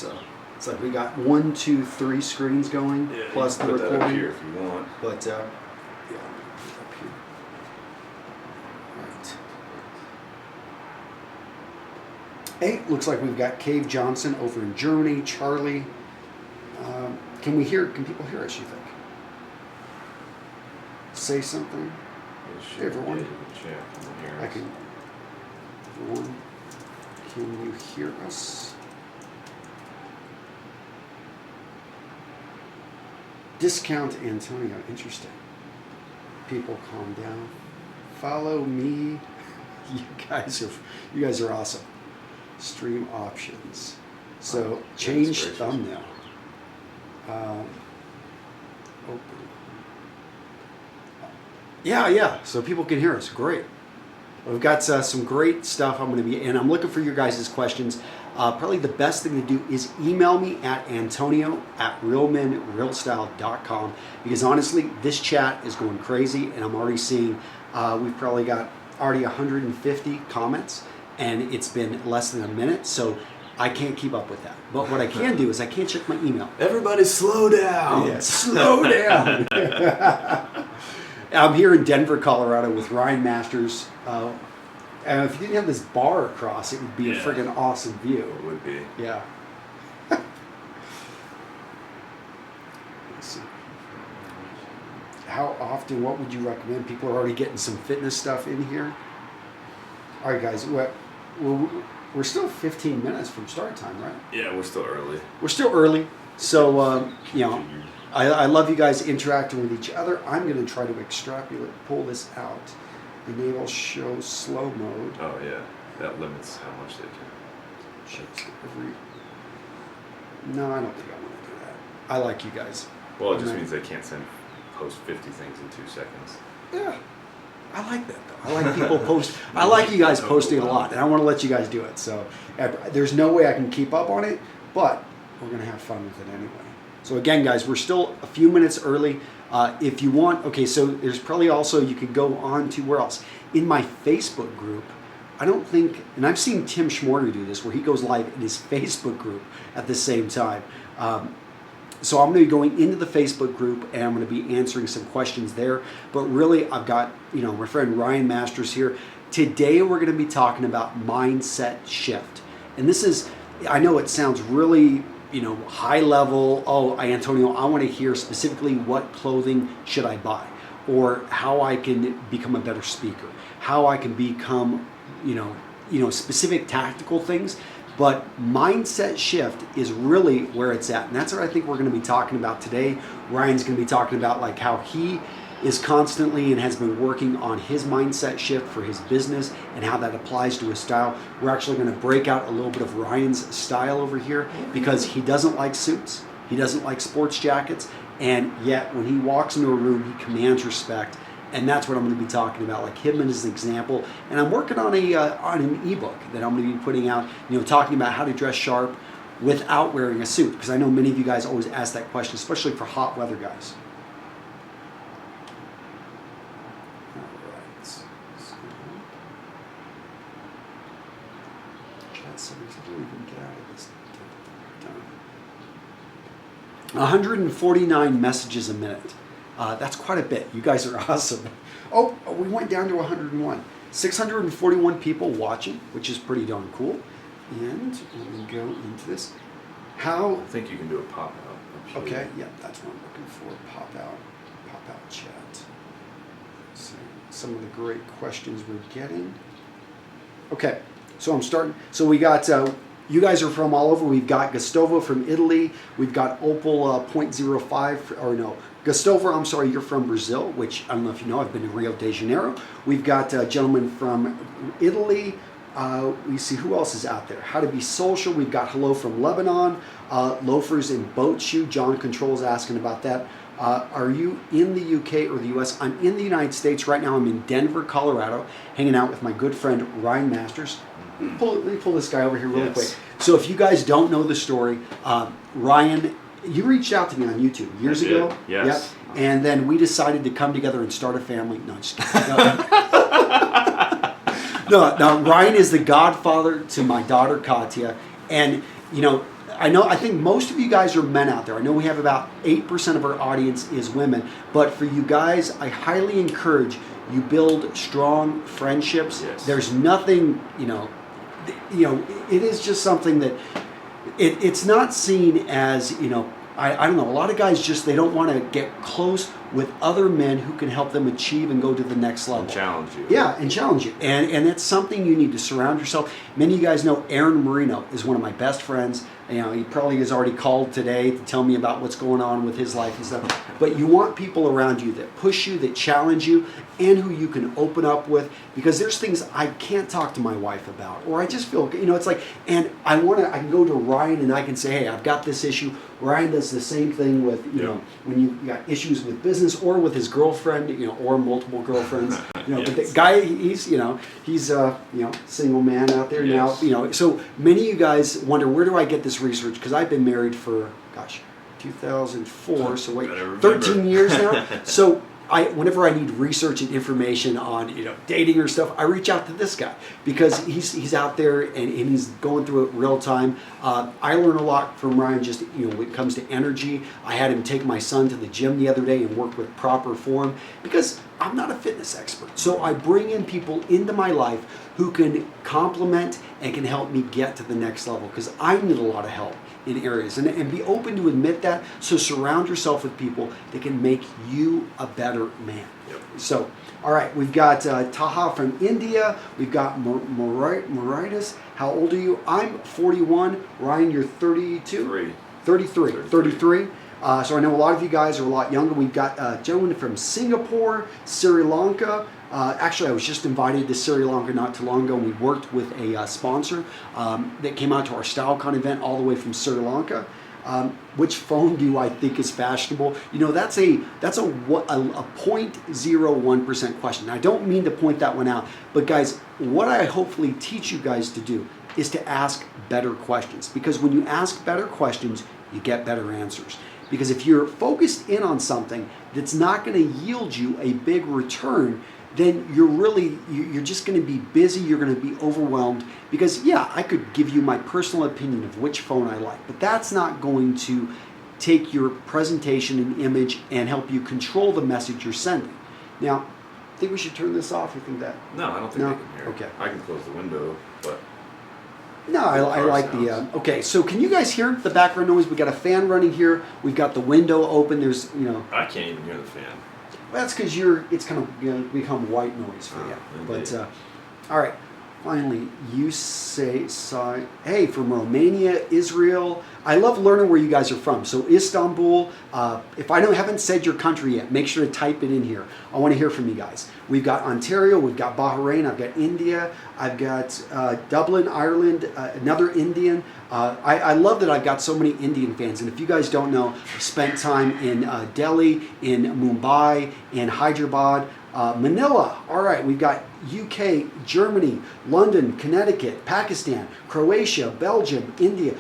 So it's like we got 1, 2, 3 screens going, plus the recording. That up here if you want. But yeah, up here. All right. Hey, looks like we've got Cave Johnson over in Germany. Charlie, can people hear us? You think? Say something. Hey, everyone. I can. Everyone, can you hear us? Discount Antonio. Interesting. People, calm down. Follow me. You guys are awesome. Stream options. So change thumbnail. Open. Yeah. So people can hear us. Great. We've got some great stuff. I'm looking for your guys' questions. Probably the best thing to do is email me at antonio@realmenrealstyle.com, because honestly, this chat is going crazy, and I'm already seeing we've probably got already 150 comments, and it's been less than a minute, so I can't keep up with that. But what I can do is I can check my email. Everybody slow down. Yeah, slow down. I'm here in Denver, Colorado with Ryan Masters. And if you didn't have this bar across, it would be a friggin' awesome view. It would be. Yeah. Let's see. How often, what would you recommend? People are already getting some fitness stuff in here. All right, guys. We're still 15 minutes from start time, right? Yeah, we're still early. We're still early. So, I love you guys interacting with each other. I'm going to try to pull this out. Enable show slow mode. Oh yeah, that limits how much they can. No, I don't think I want to do that. I like you guys. Well, it just means they can't post 50 things in 2 seconds. Yeah, I like that though. I like people post. I like you guys posting a lot, and I want to let you guys do it. So there's no way I can keep up on it, but we're gonna have fun with it anyway. So again, guys, we're still a few minutes early. If you want, so there's probably also, you could go on to where else? In my Facebook group, I don't think, and I've seen Tim Schmorter do this, where he goes live in his Facebook group at the same time. So I'm going to be going into the Facebook group, and I'm going to be answering some questions there. But really, I've got, my friend Ryan Masters here. Today, we're going to be talking about mindset shift. And this is, I know it sounds really high level. Oh, Antonio, I want to hear specifically what clothing should I buy, or how I can become a better speaker, how I can become, specific tactical things. But mindset shift is really where it's at. And that's what I think we're going to be talking about today. Ryan's going to be talking about like how he is constantly and has been working on his mindset shift for his business and how that applies to his style. We're actually going to break out a little bit of Ryan's style over here, because he doesn't like suits, he doesn't like sports jackets, and yet when he walks into a room, he commands respect. And that's what I'm going to be talking about, like him as an example. And I'm working on an ebook that I'm going to be putting out, talking about how to dress sharp without wearing a suit, because I know many of you guys always ask that question, especially for hot weather guys. We can get out of this. 149 messages a minute. That's quite a bit. You guys are awesome. Oh, we went down to 101. 641 people watching, which is pretty darn cool. And let me go into this. I think you can do a pop out. Okay, yeah, that's what I'm looking for. Pop out chat. So some of the great questions we're getting. Okay. So I'm starting. So we got, you guys are from all over. We've got Gustovo from Italy. We've got Opal 0.05, or no, Gustovo, I'm sorry, you're from Brazil, which I don't know if you know, I've been to Rio de Janeiro. We've got a gentleman from Italy. We see who else is out there. How to be social. We've got hello from Lebanon. Loafers in boat shoe. John Control's asking about that. Are you in the UK or the US? I'm in the United States right now. I'm in Denver, Colorado, hanging out with my good friend Ryan Masters. Let me pull this guy over here really quick. So if you guys don't know the story, Ryan, you reached out to me on YouTube years ago. Yes. Yep. And then we decided to come together and start a family. No, just kidding. No, Ryan is the godfather to my daughter Katya. And, I think most of you guys are men out there. I know we have about 8% of our audience is women, but for you guys, I highly encourage you build strong friendships. Yes. There's nothing, it is just something that it's not seen as, I don't know, a lot of guys just, they don't want to get close with other men who can help them achieve and go to the next level. And challenge you. Yeah, and challenge you. And that's something you need to surround yourself. Many of you guys know Aaron Marino is one of my best friends. He probably has already called today to tell me about what's going on with his life and stuff. But you want people around you that push you, that challenge you, and who you can open up with, because there's things I can't talk to my wife about, or I just feel, it's like, and I can go to Ryan and I can say, hey, I've got this issue. Ryan does the same thing with, when you got issues with business or with his girlfriend, or multiple girlfriends, Yes. But the guy, he's single man out there Yes. now, so many of you guys wonder, where do I get this research? Because I've been married for, 2004, so wait, 13 years now. So whenever I need research and information on dating or stuff, I reach out to this guy because he's out there and he's going through it real time. I learn a lot from Ryan just when it comes to energy. I had him take my son to the gym the other day and work with proper form because I'm not a fitness expert. So I bring in people into my life who can complement and can help me get to the next level because I need a lot of help in areas, and be open to admit that. So surround yourself with people that can make you a better man. Yep. So, all right, we've got Taha from India. We've got Moritas. How old are you? I'm 41. Ryan, you're 32? 33. So I know a lot of you guys are a lot younger. We've got a gentleman from Singapore, Sri Lanka. Actually, I was just invited to Sri Lanka not too long ago, and we worked with a sponsor that came out to our StyleCon event all the way from Sri Lanka. Which phone do I think is fashionable? That's a 0.01% question. I don't mean to point that one out, but guys, what I hopefully teach you guys to do is to ask better questions, because when you ask better questions, you get better answers. Because if you're focused in on something that's not going to yield you a big return, then you're just going to be busy, you're going to be overwhelmed, because I could give you my personal opinion of which phone I like, but that's not going to take your presentation and image and help you control the message you're sending. Now, I think we should turn this off. You think that? No, I don't think they can hear. Okay. I can close the window, but... No, I like the, okay, so can you guys hear the background noise? We've got a fan running here. We've got the window open. There's, I can't even hear the fan. Well, that's because it's kind of become white noise for you. But, all right, finally, you say, hey, from Romania, Israel. I love learning where you guys are from. So Istanbul, if I haven't said your country yet, make sure to type it in here. I want to hear from you guys. We've got Ontario, we've got Bahrain, I've got India, I've got Dublin, Ireland, another Indian. I love that I've got so many Indian fans. And if you guys don't know, I've spent time in Delhi, in Mumbai, in Hyderabad, Manila. All right, we've got UK, Germany, London, Connecticut, Pakistan, Croatia, Belgium, India.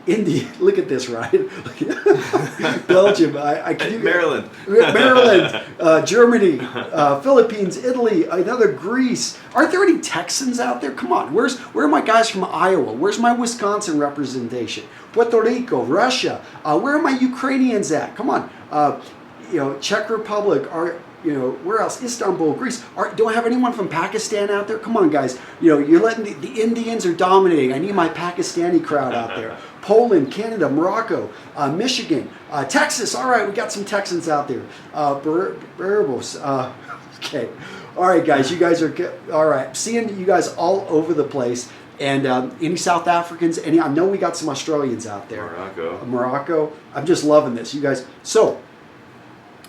India, look at this, Ryan. Belgium, Maryland, Germany, Philippines, Italy, another Greece. Aren't there any Texans out there? Come on, where are my guys from Iowa? Where's my Wisconsin representation? Puerto Rico, Russia. Where are my Ukrainians at? Come on, Czech Republic. Where else? Istanbul, Greece. Do I have anyone from Pakistan out there? Come on, guys. You're letting the Indians are dominating. I need my Pakistani crowd out there. Poland, Canada, Morocco, Michigan, Texas. All right, we got some Texans out there. Berbos. Okay. All right, guys. You guys are all right. Seeing you guys all over the place. And any South Africans? I know we got some Australians out there. Morocco. I'm just loving this, you guys. So.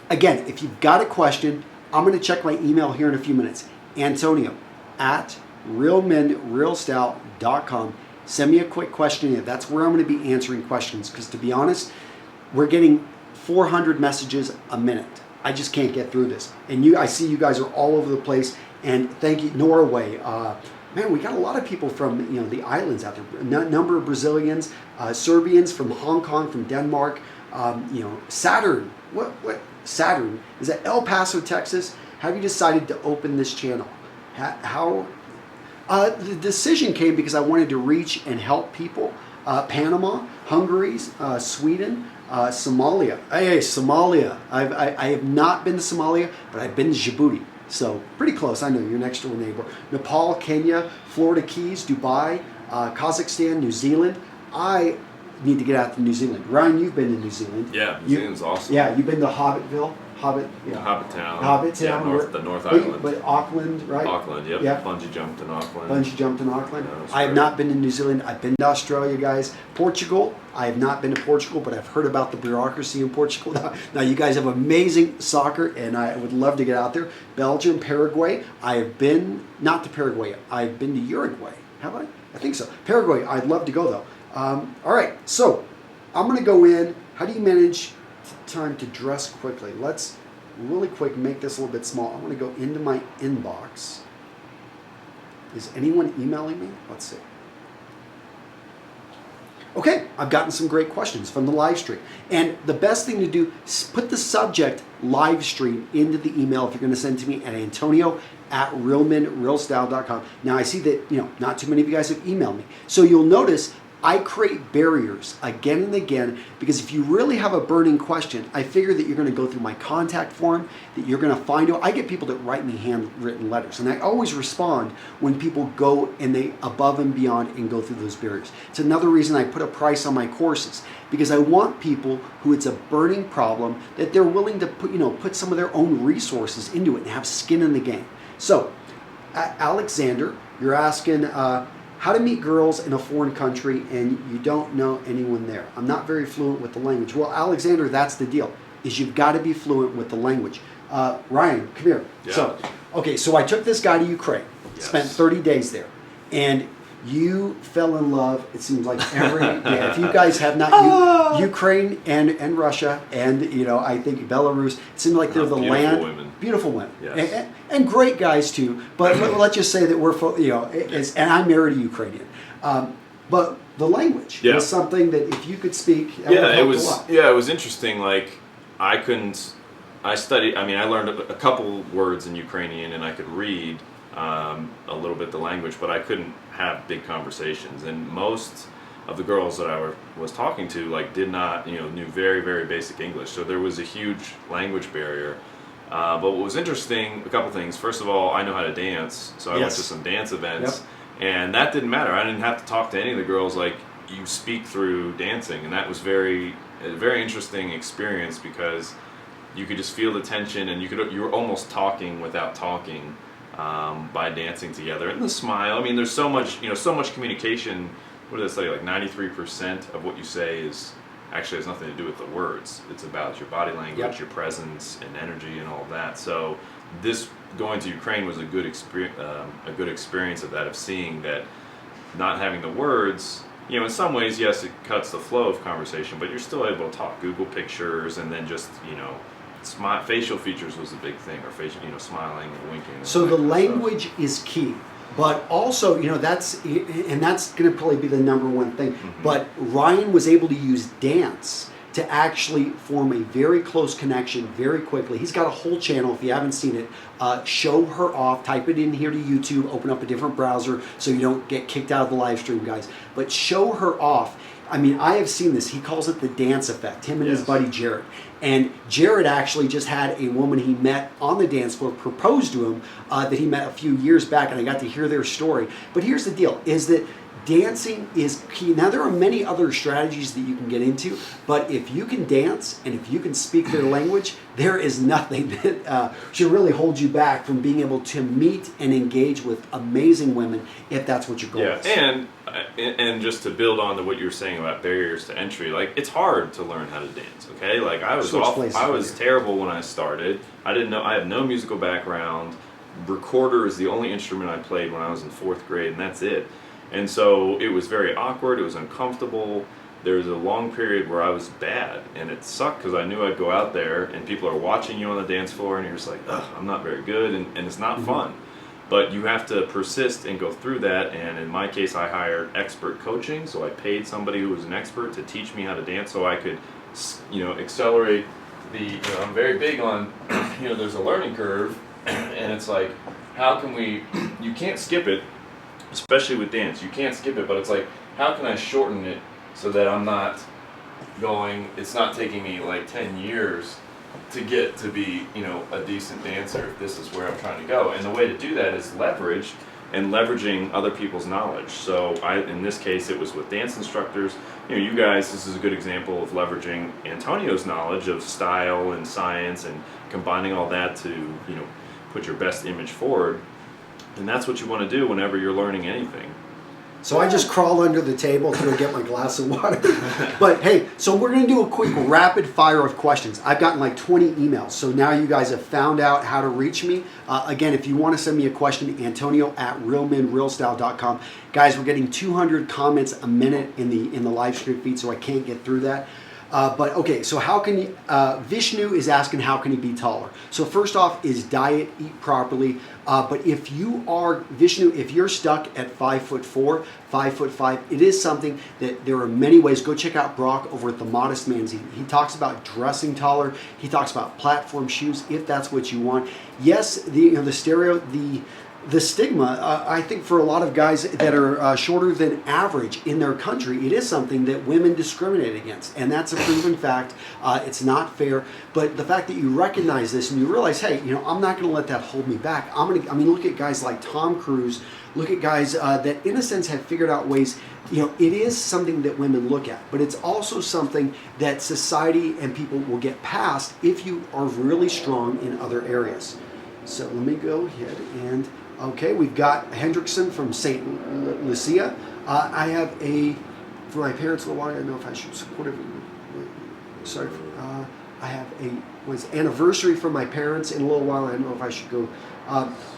Again, if you've got a question, I'm going to check my email here in a few minutes. Antonio at realmenrealstyle.com. Send me a quick questionnaire. That's where I'm going to be answering questions, because to be honest, we're getting 400 messages a minute. I just can't get through this. And I see you guys are all over the place. And thank you, Norway. Man, we got a lot of people from the islands out there. A number of Brazilians, Serbians from Hong Kong, from Denmark. Saturn. What Saturn is at El Paso, Texas. Have you decided to open this channel? How? The decision came because I wanted to reach and help people. Panama, Hungary, Sweden, Somalia. Hey, Somalia. I have not been to Somalia, but I've been to Djibouti. So pretty close. I know you're next door neighbor. Nepal, Kenya, Florida Keys, Dubai, Kazakhstan, New Zealand. I need to get out to New Zealand. Ryan, you've been to New Zealand. Yeah, New Zealand's awesome. Yeah, you've been to Hobbitville. Hobbit Town. Yeah, the North Island. But Auckland, right? Auckland, yep. Yeah. Bungee jumped in Auckland. Yeah, I have great. not been to New Zealand. I've been to Australia, guys. Portugal. I have not been to Portugal, but I've heard about the bureaucracy in Portugal. Now you guys have amazing soccer, and I would love to get out there. Belgium, Paraguay. I have been, not to Paraguay, I've been to Uruguay. Have I? I think so. Paraguay, I'd love to go, though. All right, so I'm going to go in. How do you manage time to dress quickly? Let's really quick make this a little bit small. I want to go into my inbox. Is anyone emailing me? Let's see. Okay, I've gotten some great questions from the live stream. And the best thing to do is put the subject live stream into the email if you're going to send to me at antonio@realmenrealstyle.com. Now I see that, not too many of you guys have emailed me. So you'll notice I create barriers again and again, because if you really have a burning question, I figure that you're going to go through my contact form, that you're going to find out. I get people that write me handwritten letters, and I always respond when people go and they above and beyond and go through those barriers. It's another reason I put a price on my courses, because I want people who it's a burning problem that they're willing to put some of their own resources into it and have skin in the game. So, Alexander, you're asking, how to meet girls in a foreign country and you don't know anyone there. I'm not very fluent with the language. Well, Alexander, that's the deal, is you've got to be fluent with the language. Ryan, come here. Yeah. So I took this guy to Ukraine, spent 30 days there, and you fell in love, it seems like every day. If you guys have not, Ukraine and Russia and, I think Belarus, it seems like they're the land. Beautiful women. Yes. And great guys too. But let's just say that we're, and I married a Ukrainian. But the language was something that if you could speak, it was interesting. Like I learned a couple words in Ukrainian and I could read a little bit the language, but I couldn't have big conversations. And most of the girls that I was talking to did not knew very, very basic English, so there was a huge language barrier. But what was interesting, a couple things. First of all, I know how to dance, so I went to some dance events, and that didn't matter. I didn't have to talk to any of the girls. You speak through dancing, and that was a very interesting experience, because you could just feel the tension, and you were almost talking without talking by dancing together. And the smile. I mean, there's so much communication. What did I say? 93% of what you say actually has nothing to do with the words. It's about your body language, your presence, and energy, and all of that. So this going to Ukraine was a good experience of that, of seeing that not having the words, in some ways, yes, it cuts the flow of conversation, but you're still able to talk. Google pictures, and then just, facial features was a big thing, or facial, smiling and winking. So the language is key. But also, that's going to probably be the number one thing. Mm-hmm. But Ryan was able to use dance to actually form a very close connection very quickly. He's got a whole channel, if you haven't seen it. Show Her Off. Type it in here to YouTube. Open up a different browser so you don't get kicked out of the live stream, guys. But Show Her Off. I mean, I have seen this. He calls it the dance effect, him and his buddy Jared. And Jared actually just had a woman he met on the dance floor propose to him that he met a few years back, and I got to hear their story. But here's the deal, is that dancing is key. Now, there are many other strategies that you can get into, but if you can dance and if you can speak their language, there is nothing that should really hold you back from being able to meet and engage with amazing women, if that's what your goal is. And just to build on to what you were saying about barriers to entry, it's hard to learn how to dance, okay? I was terrible when I started. I had no musical background. Recorder is the only instrument I played when I was in 4th grade, and that's it. And so it was very awkward, it was uncomfortable. There was a long period where I was bad, and it sucked because I knew I'd go out there and people are watching you on the dance floor and you're just like, ugh, I'm not very good, and it's not fun. But you have to persist and go through that, and in my case I hired expert coaching, so I paid somebody who was an expert to teach me how to dance so I could accelerate I'm very big on, there's a learning curve, and it's how can you can't skip it, especially with dance, you can't skip it, but it's how can I shorten it so that I'm not going, it's not taking me like 10 years to get to be, you know, a decent dancer if this is where I'm trying to go. And the way to do that is leverage and leveraging other people's knowledge. So in this case, it was with dance instructors. You know, you guys, this is a good example of leveraging Antonio's knowledge of style and science and combining all that to, you know, put your best image forward. And that's what you want to do whenever you're learning anything. So I just crawl under the table to go get my glass of water. But hey, so we're going to do a quick rapid fire of questions. I've gotten like 20 emails. So now you guys have found out how to reach me. Again, if you want to send me a question, Antonio@realmenrealstyle.com. Guys, we're getting 200 comments a minute in the live stream feed, so I can't get through that. But okay, so how can you, Vishnu is asking how can he be taller? So first off is diet, eat properly. But if you are, Vishnu, if you're stuck at 5'4", 5'5", it is something that there are many ways. Go check out Brock over at The Modest Man's. He talks about dressing taller. He talks about platform shoes if that's what you want. Yes, the stigma, I think for a lot of guys that are shorter than average in their country, it is something that women discriminate against. And that's a proven fact. It's not fair. But the fact that you recognize this and you realize, hey, you know, I'm not going to let that hold me back. Look at guys like Tom Cruise. Look at guys that in a sense have figured out ways, you know, it is something that women look at. But it's also something that society and people will get past if you are really strong in other areas. So let me go ahead and... Okay, we've got Hendrickson from St. Lucia. I have for my parents a little while, I don't know if I should support it. Sorry, I have anniversary from my parents in a little while. I don't know if I should go.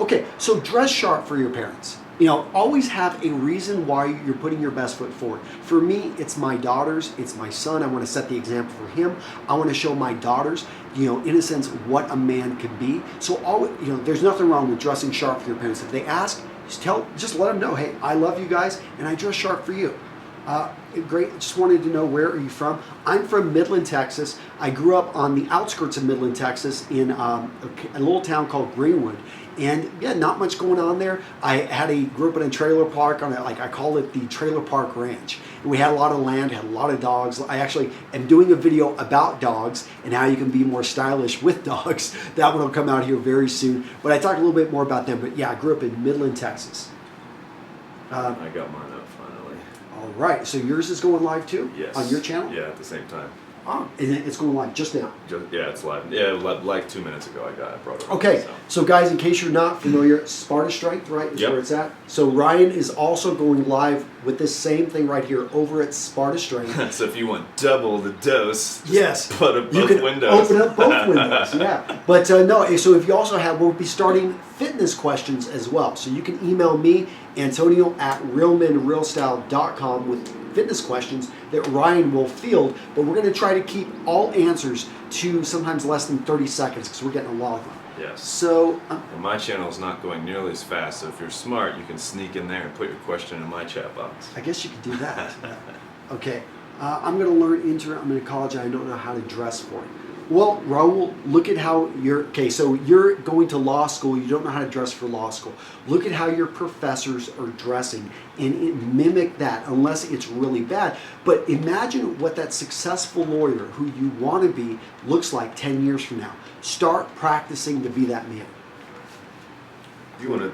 Okay, so dress sharp for your parents. You know, always have a reason why you're putting your best foot forward. For me, it's my daughters, it's my son. I want to set the example for him. I want to show my daughters, you know, in a sense, what a man could be. So, you know, there's nothing wrong with dressing sharp for your parents. If they ask, just let them know, hey, I love you guys, and I dress sharp for you. Great. Just wanted to know, where are you from? I'm from Midland, Texas. I grew up on the outskirts of Midland, Texas, in a little town called Greenwood. And yeah, not much going on there. I grew up in a trailer park I call it the trailer park ranch. And we had a lot of land, had a lot of dogs. I actually am doing a video about dogs and how you can be more stylish with dogs. That one will come out here very soon. But I talk a little bit more about them. But yeah, I grew up in Midland, Texas. I got mine up finally. All right, so yours is going live too? Yes. On your channel? Yeah, at the same time. Oh, and it's going live just now? Yeah, it's live. Yeah, like 2 minutes ago I brought it up. Okay, so guys, in case you're not familiar, Sparta Strength, right, is where it's at. So Ryan is also going live with this same thing right here over at Sparta Strength. So if you want double the dose, yes, put up both windows. Open up both windows, yeah. But no, so if you also we'll be starting fitness questions as well. So you can email me, Antonio@realmenrealstyle.com with fitness questions that Ryan will field, but we're going to try to keep all answers to sometimes less than 30 seconds because we're getting a lot of them. Yes. So and my channel is not going nearly as fast, so if you're smart, you can sneak in there and put your question in my chat box. I guess you could do that. Okay. I'm going to learn I'm in college. I don't know how to dress for it. Well, Raul, look at how so you're going to law school, you don't know how to dress for law school. Look at how your professors are dressing and mimic that, unless it's really bad. But imagine what that successful lawyer who you want to be looks like 10 years from now. Start practicing to be that man. Do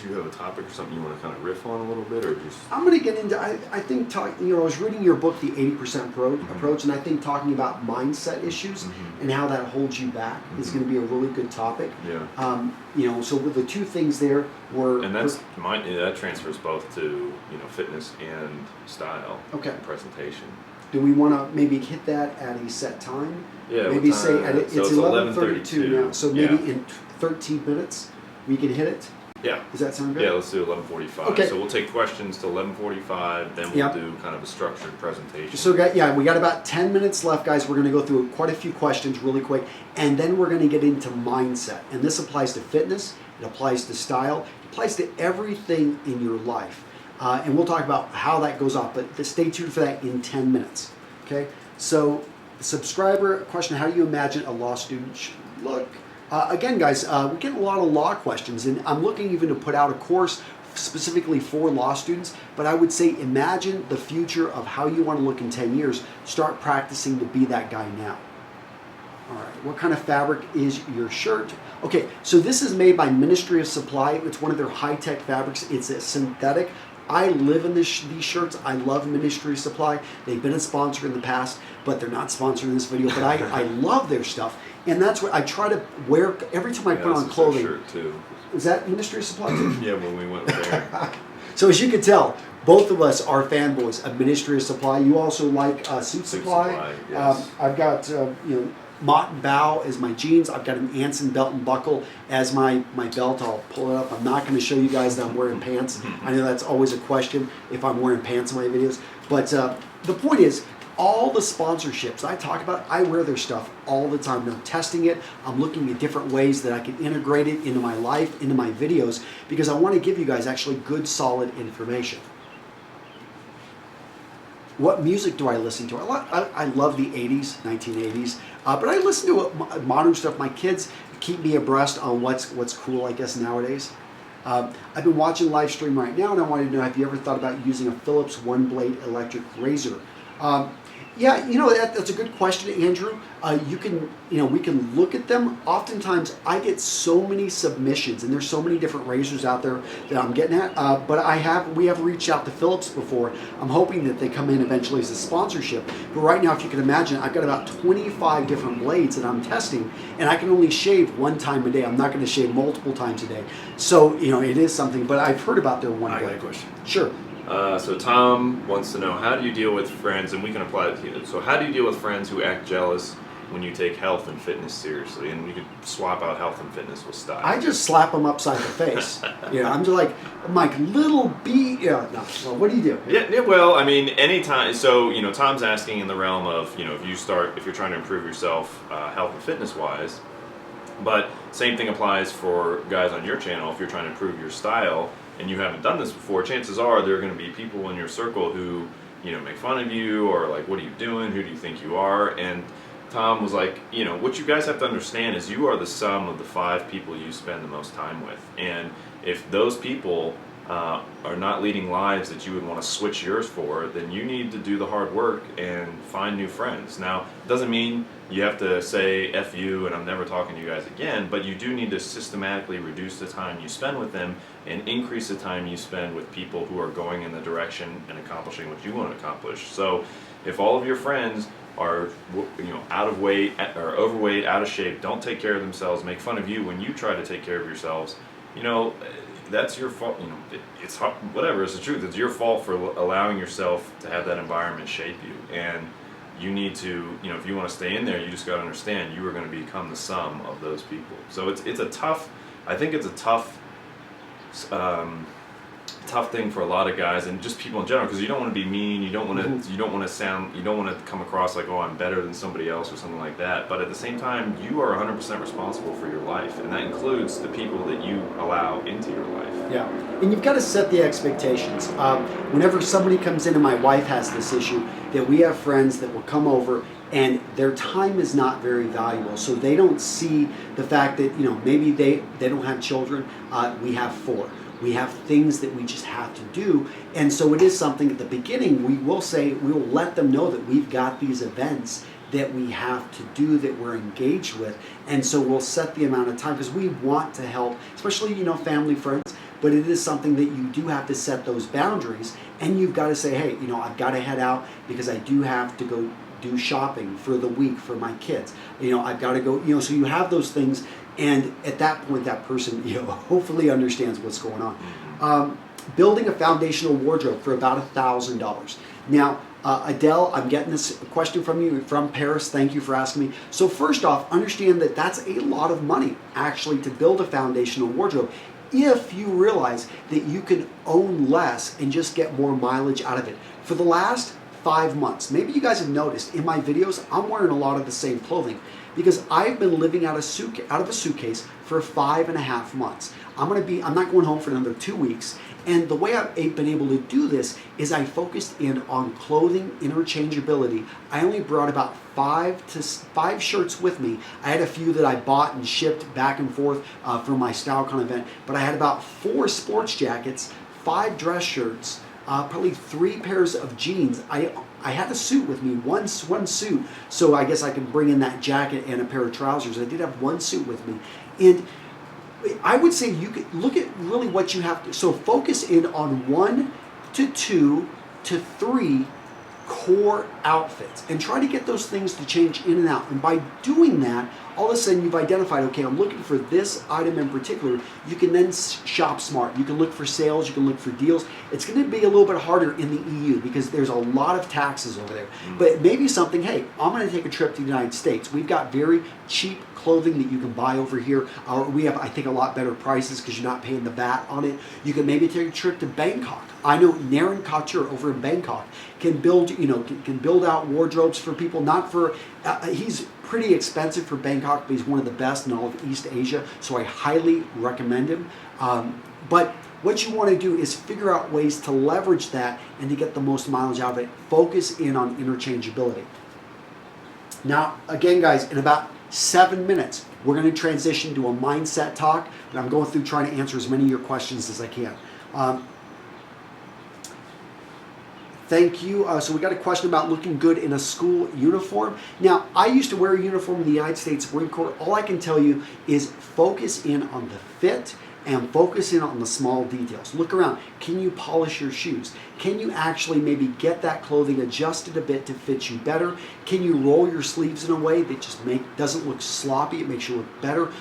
you have a topic or something you want to kind of riff on a little bit, or just? I'm going to get into. I think I was reading your book, The 80% Approach, and I think talking about mindset issues and how that holds you back is going to be a really good topic. Yeah. So with the two things there were. And that transfers both to fitness and style. Okay. And presentation. Do we want to maybe hit that at a set time? Yeah. Maybe say it's 11:32 now, so maybe in 13 minutes we can hit it. Yeah. Does that sound good? Yeah, let's do 11:45. Okay. So we'll take questions till 11:45, then we'll do kind of a structured presentation. So we got about 10 minutes left, guys. We're going to go through quite a few questions really quick, and then we're going to get into mindset. And this applies to fitness, it applies to style, it applies to everything in your life. And we'll talk about how that goes off, but stay tuned for that in 10 minutes. Okay? So, subscriber question, how do you imagine a law student should look? Again, guys, we get a lot of law questions, and I'm looking even to put out a course specifically for law students, but I would say imagine the future of how you want to look in 10 years. Start practicing to be that guy now. All right, what kind of fabric is your shirt? Okay, so this is made by Ministry of Supply. It's one of their high-tech fabrics. It's a synthetic. I live in these shirts. I love Ministry of Supply. They've been a sponsor in the past, but they're not sponsoring this video. But I love their stuff, and that's what I try to wear every time I put on clothing. Shirt too. Is that Ministry of Supply too? Yeah, when we went there. So as you can tell, both of us are fanboys of Ministry of Supply. You also like Suit Supply. Yes. I've got Mott and Bow as my jeans. I've got an Anson belt and buckle as my belt. I'll pull it up. I'm not going to show you guys that I'm wearing pants. I know that's always a question if I'm wearing pants in my videos. But the point is, all the sponsorships I talk about, I wear their stuff all the time. I'm testing it. I'm looking at different ways that I can integrate it into my life, into my videos, because I want to give you guys actually good, solid information. What music do I listen to? I love the 80s, 1980s, but I listen to modern stuff. My kids keep me abreast on what's cool, I guess, nowadays. I've been watching live stream right now, and I wanted to know, have you ever thought about using a Philips one-blade electric razor? Yeah, that's a good question, Andrew. We can look at them. Oftentimes, I get so many submissions, and there's so many different razors out there that I'm getting at. But we have reached out to Philips before. I'm hoping that they come in eventually as a sponsorship. But right now, if you can imagine, I've got about 25 different blades that I'm testing, and I can only shave one time a day. I'm not going to shave multiple times a day. So, it is something. But I've heard about their one blade. I got a question. Sure. So Tom wants to know, how do you deal with friends, and we can apply it to you. So how do you deal with friends who act jealous when you take health and fitness seriously? And we could swap out health and fitness with style. I just slap them upside the face. I'm just like little bee. Yeah, no. Well, what do you do? Yeah. Well, I mean, anytime. So Tom's asking in the realm of if you're trying to improve yourself, health and fitness wise. But same thing applies for guys on your channel. If you're trying to improve your style and you haven't done this before, chances are there are going to be people in your circle who, make fun of you, or like, what are you doing? Who do you think you are? And Tom was like, what you guys have to understand is you are the sum of the 5 people you spend the most time with. And if those people are not leading lives that you would want to switch yours for, then you need to do the hard work and find new friends. Now, it doesn't mean you have to say F you and I'm never talking to you guys again, but you do need to systematically reduce the time you spend with them and increase the time you spend with people who are going in the direction and accomplishing what you want to accomplish. So if all of your friends are out of weight or overweight, out of shape, don't take care of themselves, make fun of you when you try to take care of yourselves, that's your fault. It's whatever. It's the truth. It's your fault for allowing yourself to have that environment shape you. And you need to, if you want to stay in there, you just got to understand you are going to become the sum of those people. So it's a tough. I think it's a tough thing for a lot of guys and just people in general, because you don't want to be mean, you don't want to come across like, oh, I'm better than somebody else or something like that. But at the same time, you are 100% responsible for your life, and that includes the people that you allow into your life. Yeah, and you've got to set the expectations. Whenever somebody comes in, and my wife has this issue, that we have friends that will come over and their time is not very valuable, so they don't see the fact that maybe they don't have children. We have 4. We have things that we just have to do, and so it is something at the beginning we will let them know that we've got these events that we have to do, that we're engaged with, and so we'll set the amount of time because we want to help, especially family, friends. But it is something that you do have to set those boundaries, and you've got to say, hey, I've got to head out because I do have to go do shopping for the week for my kids. I've got to go. So you have those things. And at that point, that person, hopefully understands what's going on. Building a foundational wardrobe for about $1,000. Now, Adele, I'm getting this question from you from Paris. Thank you for asking me. So first off, understand that that's a lot of money, actually, to build a foundational wardrobe. If you realize that you can own less and just get more mileage out of it. For the last 5 months, maybe you guys have noticed in my videos, I'm wearing a lot of the same clothing, because I've been living out of a suitcase for 5.5 months. I'm not going home for another 2 weeks. And the way I've been able to do this is I focused in on clothing interchangeability. I only brought about 5 shirts with me. I had a few that I bought and shipped back and forth for my StyleCon event, but I had about 4 sports jackets, 5 dress shirts, probably 3 pairs of jeans. I had a suit with me, one suit, so I guess I can bring in that jacket and a pair of trousers. I did have one suit with me. And I would say you could look at really what you have to, so focus in on 1 to 2 to 3 core outfits and try to get those things to change in and out. And by doing that, all of a sudden you've identified, okay, I'm looking for this item in particular. You can then shop smart. You can look for sales, you can look for deals. It's going to be a little bit harder in the EU because there's a lot of taxes over there. But maybe something, hey, I'm going to take a trip to the United States. We've got very cheap clothing that you can buy over here. We have, I think, a lot better prices because you're not paying the VAT on it. You can maybe take a trip to Bangkok. I know Naren Couture over in Bangkok can build, can build out wardrobes for people. Not for, he's pretty expensive for Bangkok, but he's one of the best in all of East Asia. So I highly recommend him. But what you want to do is figure out ways to leverage that and to get the most mileage out of it. Focus in on interchangeability. Now, again, guys, in about 7 minutes, we're going to transition to a mindset talk, and I'm going through trying to answer as many of your questions as I can. Thank you. So we got a question about looking good in a school uniform. Now, I used to wear a uniform in the United States Marine Corps. All I can tell you is focus in on the fit and focus in on the small details. Look around. Can you polish your shoes? Can you actually maybe get that clothing adjusted a bit to fit you better? Can you roll your sleeves in a way that just doesn't look sloppy? It makes you look better.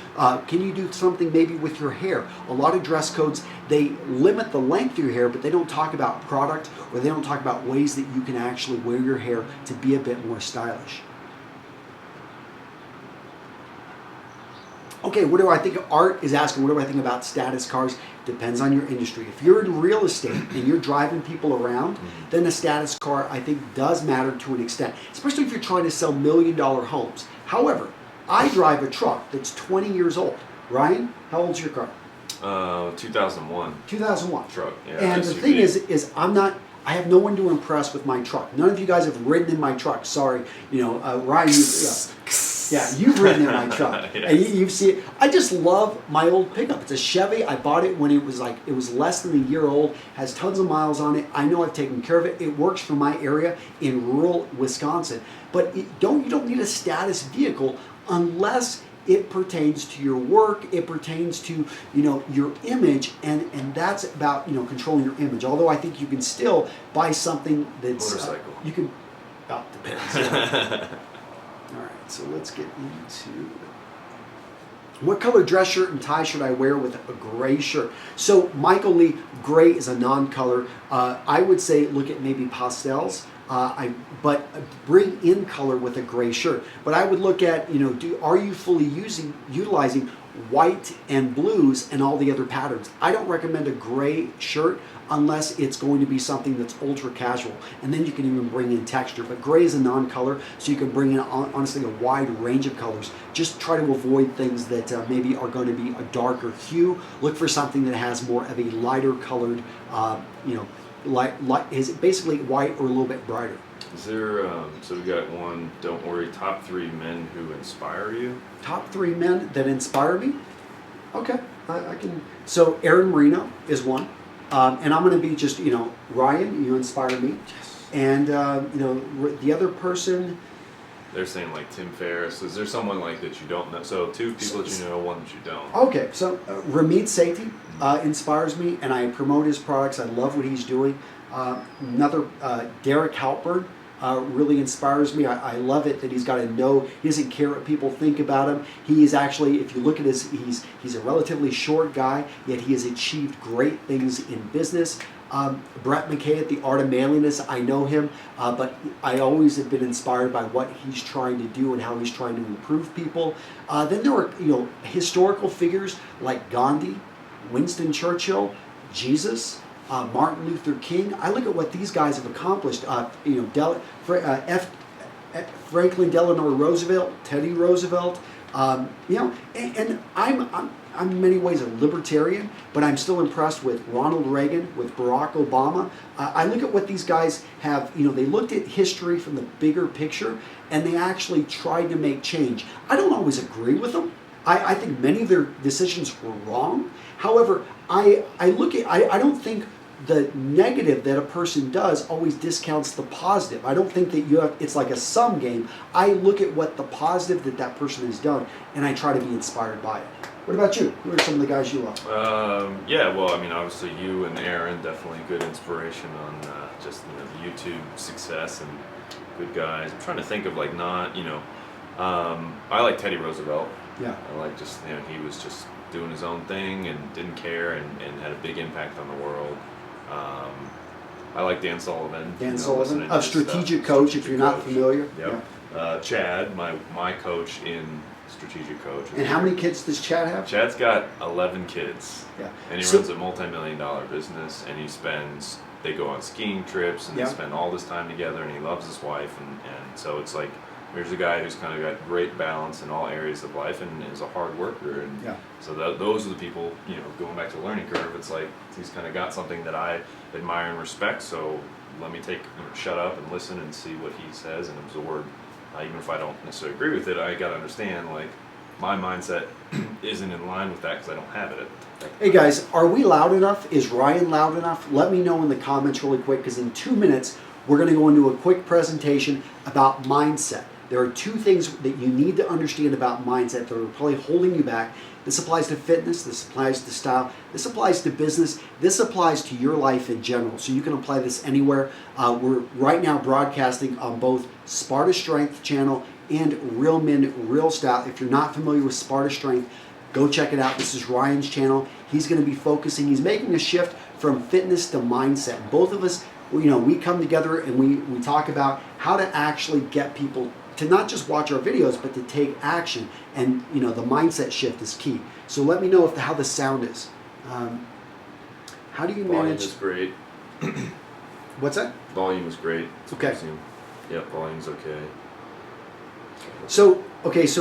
Can you do something maybe with your hair? A lot of dress codes, they limit the length of your hair, but they don't talk about product, or they don't talk about ways that you can actually wear your hair to be a bit more stylish. Okay, what do I think? Art is asking, what do I think about status cars? Depends on your industry. If you're in real estate and you're driving people around, then a status car, I think, does matter to an extent, especially if you're trying to sell $1 million homes. However, I drive a truck that's 20 years old. Ryan, how old's your car? 2001. 2001. Truck, yeah. And the thing is I have no one to impress with my truck. None of you guys have ridden in my truck. Sorry, Ryan, you've ridden in my truck. Yes. And you've seen it. I just love my old pickup. It's a Chevy. I bought it when it was less than a year old, has tons of miles on it. I know I've taken care of it. It works for my area in rural Wisconsin. But you don't need a status vehicle unless it pertains to your work, it pertains to your image, and that's about controlling your image. Although I think you can still buy something that's motorcycle. You can. Depends. Yeah. All right, so let's get into what color dress shirt and tie should I wear with a gray shirt? So Michael Lee, gray is a non-color. I would say look at maybe pastels. But bring in color with a gray shirt. But I would look at, are you fully utilizing white and blues and all the other patterns? I don't recommend a gray shirt unless it's going to be something that's ultra casual. And then you can even bring in texture. But gray is a non-color, so you can bring in, honestly, a wide range of colors. Just try to avoid things that maybe are going to be a darker hue. Look for something that has more of a lighter colored, is basically white or a little bit brighter. Is there, so we got one, don't worry, top 3 men who inspire you? Top 3 men that inspire me? Okay, I can. So Aaron Marino is one. And I'm going to be just, Ryan, you inspire me. Yes. And, the other person. They're saying like Tim Ferriss. Is there someone like that you don't know? So 2 people that you know, 1 that you don't. Okay, so Ramit Sethi inspires me, and I promote his products. I love what he's doing. Another, Derek Halpern really inspires me. I love it that he's got to know, he doesn't care what people think about him. He is actually, if you look at he's a relatively short guy, yet he has achieved great things in business. Brett McKay at The Art of Manliness, I know him, but I always have been inspired by what he's trying to do and how he's trying to improve people. Then there are, historical figures like Gandhi, Winston Churchill, Jesus, Martin Luther King. I look at what these guys have accomplished. Franklin Delano Roosevelt, Teddy Roosevelt. And I'm in many ways a libertarian, but I'm still impressed with Ronald Reagan, with Barack Obama. I look at what these guys have, they looked at history from the bigger picture, and they actually tried to make change. I don't always agree with them. I think many of their decisions were wrong. However, I don't think the negative that a person does always discounts the positive. I don't think that it's like a sum game. I look at what the positive that person has done, and I try to be inspired by it. What about you? Who are some of the guys you love? Yeah, well, I mean, obviously you and Aaron, definitely good inspiration on just the YouTube success and good guys. I'm trying to think of like I like Teddy Roosevelt. Yeah. I like just, he was just doing his own thing and didn't care and had a big impact on the world. I like Dan Sullivan. Dan Sullivan, a strategic coach, if you're not familiar. Yep. Yeah. Chad, my coach in Strategic Coach. And how many kids does Chad have? Chad's got 11 kids. Yeah. And he runs a multi-million-dollar business, and they go on skiing trips, and they spend all this time together, and he loves his wife, and so it's like, here's a guy who's kind of got great balance in all areas of life and is a hard worker. And so those are the people, going back to the learning curve, it's like he's kind of got something that I admire and respect, so let me shut up and listen and see what he says and absorb. Even if I don't necessarily agree with it, I got to understand, like, my mindset isn't in line with that because I don't have it. Hey guys, are we loud enough? Is Ryan loud enough? Let me know in the comments really quick, because in 2 minutes, we're going to go into a quick presentation about mindset. There are 2 things that you need to understand about mindset that are probably holding you back. This applies to fitness, this applies to style, this applies to business, this applies to your life in general. So you can apply this anywhere. We're right now broadcasting on both Sparta Strength channel and Real Men, Real Style. If you're not familiar with Sparta Strength, go check it out. This is Ryan's channel. He's going to be he's making a shift from fitness to mindset. Both of us, we come together and we talk about how to actually get people to not just watch our videos, but to take action. And the mindset shift is key. So let me know how the sound is. How do you manage? Volume is great. What's that? Volume is great. Okay. Yep, volume's okay. So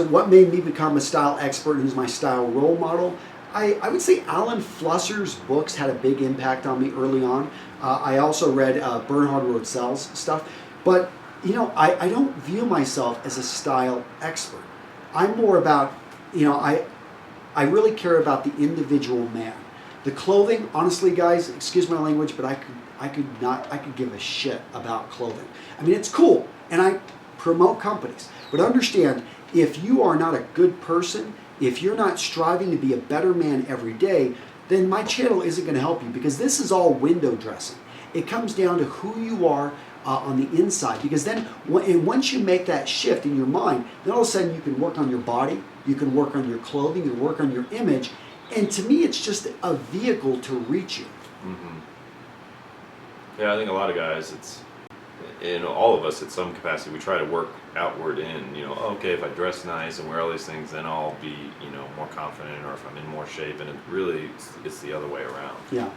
what made me become a style expert, who's my style role model? I would say Alan Flusser's books had a big impact on me early on. I also read Bernhard Rosell's stuff. But I don't view myself as a style expert. I'm more about, I really care about the individual man. The clothing, honestly, guys, excuse my language, but I could give a shit about clothing. I mean, it's cool, and I promote companies. But understand, if you are not a good person, if you're not striving to be a better man every day, then my channel isn't going to help you, because this is all window dressing. It comes down to who you are on the inside, because then once you make that shift in your mind, then all of a sudden you can work on your body, you can work on your clothing, you can work on your image, and to me it's just a vehicle to reach you. Mm-hmm. Yeah, I think a lot of guys, all of us at some capacity, we try to work outward in, okay, if I dress nice and wear all these things, then I'll be, more confident, or if I'm in more shape, and it's the other way around. Yeah.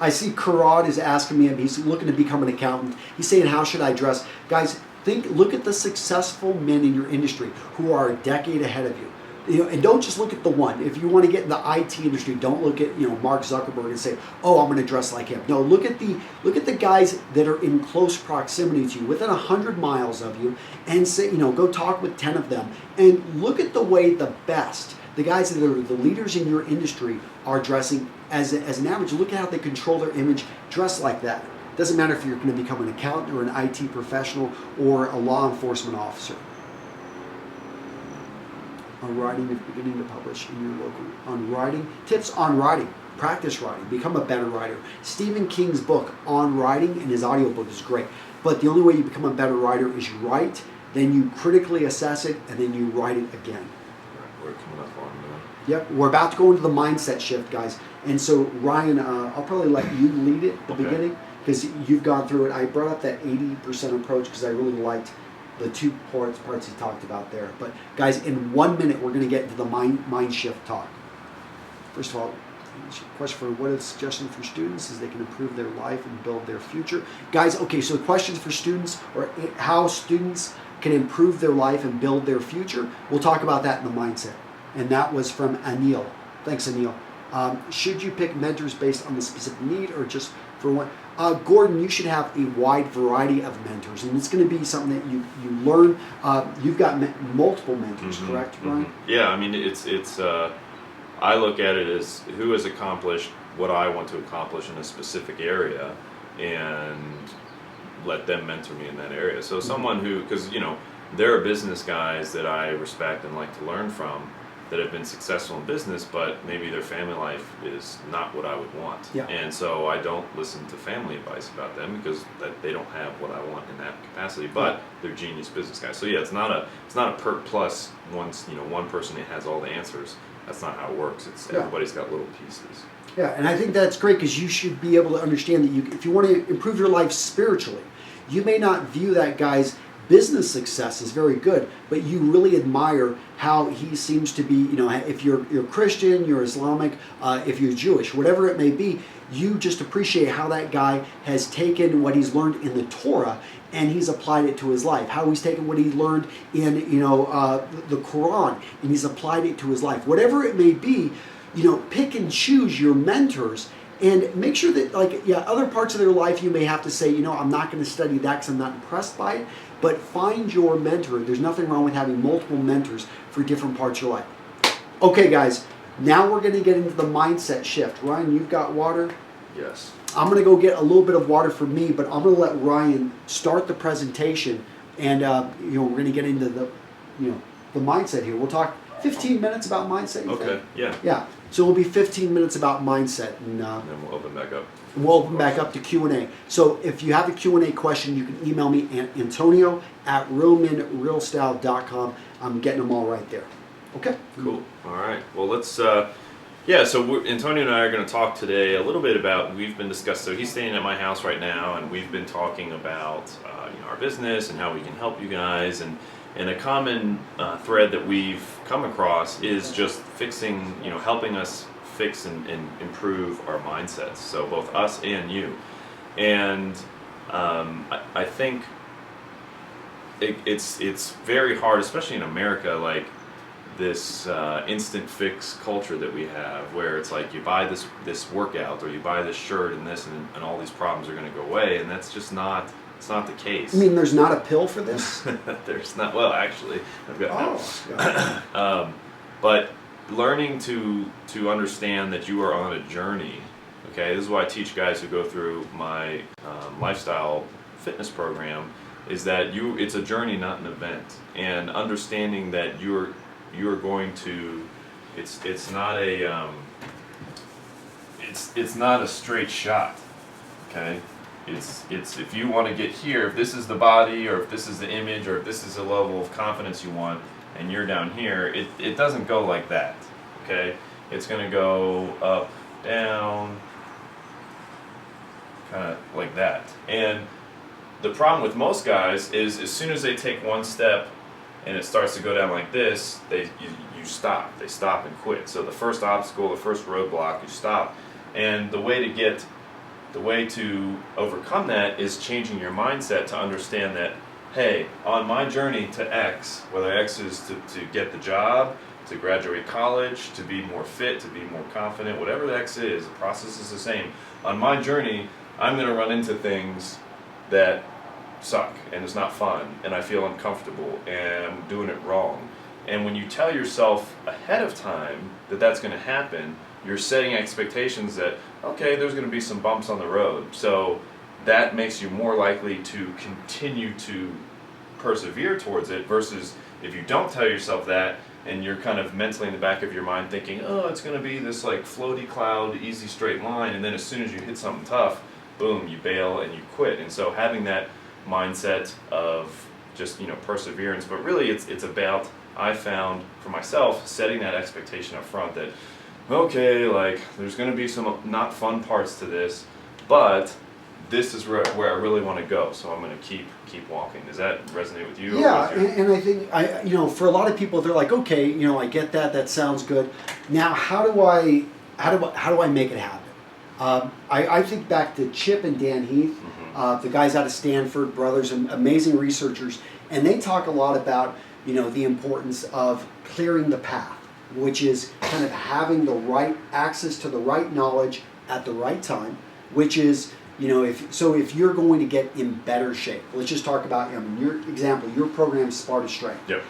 I see Karad is asking me, he's looking to become an accountant. He's saying, how should I dress? Guys, look at the successful men in your industry who are a decade ahead of you. And don't just look at the one. If you want to get in the IT industry, don't look at Mark Zuckerberg and say, oh, I'm going to dress like him. No, look at the guys that are in close proximity to you, within 100 miles of you, and say, go talk with 10 of them, and look at the way the guys that are the leaders in your industry are dressing as an average. Look at how they control their image, dress like that. Doesn't matter if you're going to become an accountant or an IT professional or a law enforcement officer. On writing, if beginning to publish in your local, on writing, tips on writing, practice writing, become a better writer. Stephen King's book on writing and his audiobook is great. But the only way you become a better writer is you write, then you critically assess it, and then you write it again. We're coming up on Yep, we're about to go into the mindset shift, guys. And so, Ryan, I'll probably let you lead it at the beginning, because you've gone through it. I brought up that 80% approach because I really liked the 2 parts he talked about there. But, guys, in 1 minute, we're going to get into the mind shift talk. First of all, question for what is suggestion for students is they can improve their life and build their future. Guys, okay, so questions for students, or how students can improve their life and build their future. We'll talk about that in the mindset. And that was from Anil. Thanks, Anil. Should you pick mentors based on the specific need or just for one? Gordon, you should have a wide variety of mentors, and it's going to be something that you learn. You've got multiple mentors, correct, Ryan? Yeah, I mean, it's I look at it as who has accomplished what I want to accomplish in a specific area, and let them mentor me in that area. So someone who, because there are business guys that I respect and like to learn from that have been successful in business, but maybe their family life is not what I would want. Yeah. And so I don't listen to family advice about them because they don't have what I want in that capacity, but they're genius business guys. So yeah, it's not a perk plus one person that has all the answers. That's not how it works. It's everybody's got little pieces. Yeah, and I think that's great because you should be able to understand that if you want to improve your life spiritually, you may not view that guy's business success is very good, but you really admire how he seems to be, if you're Christian, you're Islamic, if you're Jewish, whatever it may be, you just appreciate how that guy has taken what he's learned in the Torah and he's applied it to his life, how he's taken what he learned in, the Quran, and he's applied it to his life. Whatever it may be, pick and choose your mentors. And make sure that, other parts of their life you may have to say, I'm not going to study that because I'm not impressed by it. But find your mentor. There's nothing wrong with having multiple mentors for different parts of your life. Okay, guys, now we're going to get into the mindset shift. Ryan, you've got water? Yes. I'm going to go get a little bit of water for me, but I'm going to let Ryan start the presentation. And, we're going to get into the mindset here. We'll talk 15 minutes about mindset, you think? Yeah. Yeah. So it'll be 15 minutes about mindset. And then we'll open back up. We'll open back up to Q&A. So if you have a Q&A question, you can email me at Antonio@realmenrealstyle.com. I'm getting them all right there. Okay? Cool. All right. Well, let's... so Antonio and I are going to talk today a little bit about, we've been discussing, so he's staying at my house right now, and we've been talking about our business and how we can help you guys. And a common thread that we've come across is just fixing, helping us fix and improve our mindsets. So both us and you. And I think it's very hard, especially in America, like this instant fix culture that we have, where it's like you buy this workout or you buy this shirt and this and all these problems are going to go away, and that's just not. It's not the case. I mean, there's not a pill for this? There's not. Well, actually, I've got no. But learning to understand that you are on a journey. Okay, this is why I teach guys who go through my lifestyle fitness program. Is that it's a journey, not an event, and understanding that you're going to. It's not a it's not a straight shot. Okay. It's if you want to get here, if this is the body, or if this is the image, or if this is the level of confidence you want, and you're down here, it doesn't go like that, okay? It's going to go up, down, kind of like that. And the problem with most guys is as soon as they take one step and it starts to go down like this, you stop. They stop and quit. So the first obstacle, the first roadblock, you stop. And the way to overcome that is changing your mindset to understand that, hey, on my journey to X, whether X is to get the job, to graduate college, to be more fit, to be more confident, whatever the X is, the process is the same. On my journey, I'm going to run into things that suck, and it's not fun, and I feel uncomfortable, and I'm doing it wrong. And when you tell yourself ahead of time that that's going to happen, you're setting expectations that, okay, there's going to be some bumps on the road. So that makes you more likely to continue to persevere towards it, versus if you don't tell yourself that and you're kind of mentally in the back of your mind thinking, oh, it's going to be this like floaty cloud, easy straight line, and then as soon as you hit something tough, boom, you bail and you quit. And so having that mindset of just, perseverance, but really it's about, I found for myself, setting that expectation up front that, okay, like there's going to be some not fun parts to this, but this is where I really want to go, so I'm going to keep walking. Does that resonate with you? Yeah, and I think for a lot of people, they're like, okay, I get that. That sounds good. Now, how do I make it happen? I think back to Chip and Dan Heath, the guys out of Stanford, brothers, and amazing researchers, and they talk a lot about the importance of clearing the path, which is kind of having the right access to the right knowledge at the right time, which is, if you're going to get in better shape, let's just talk about, your example, your program, Sparta Strength. Yep.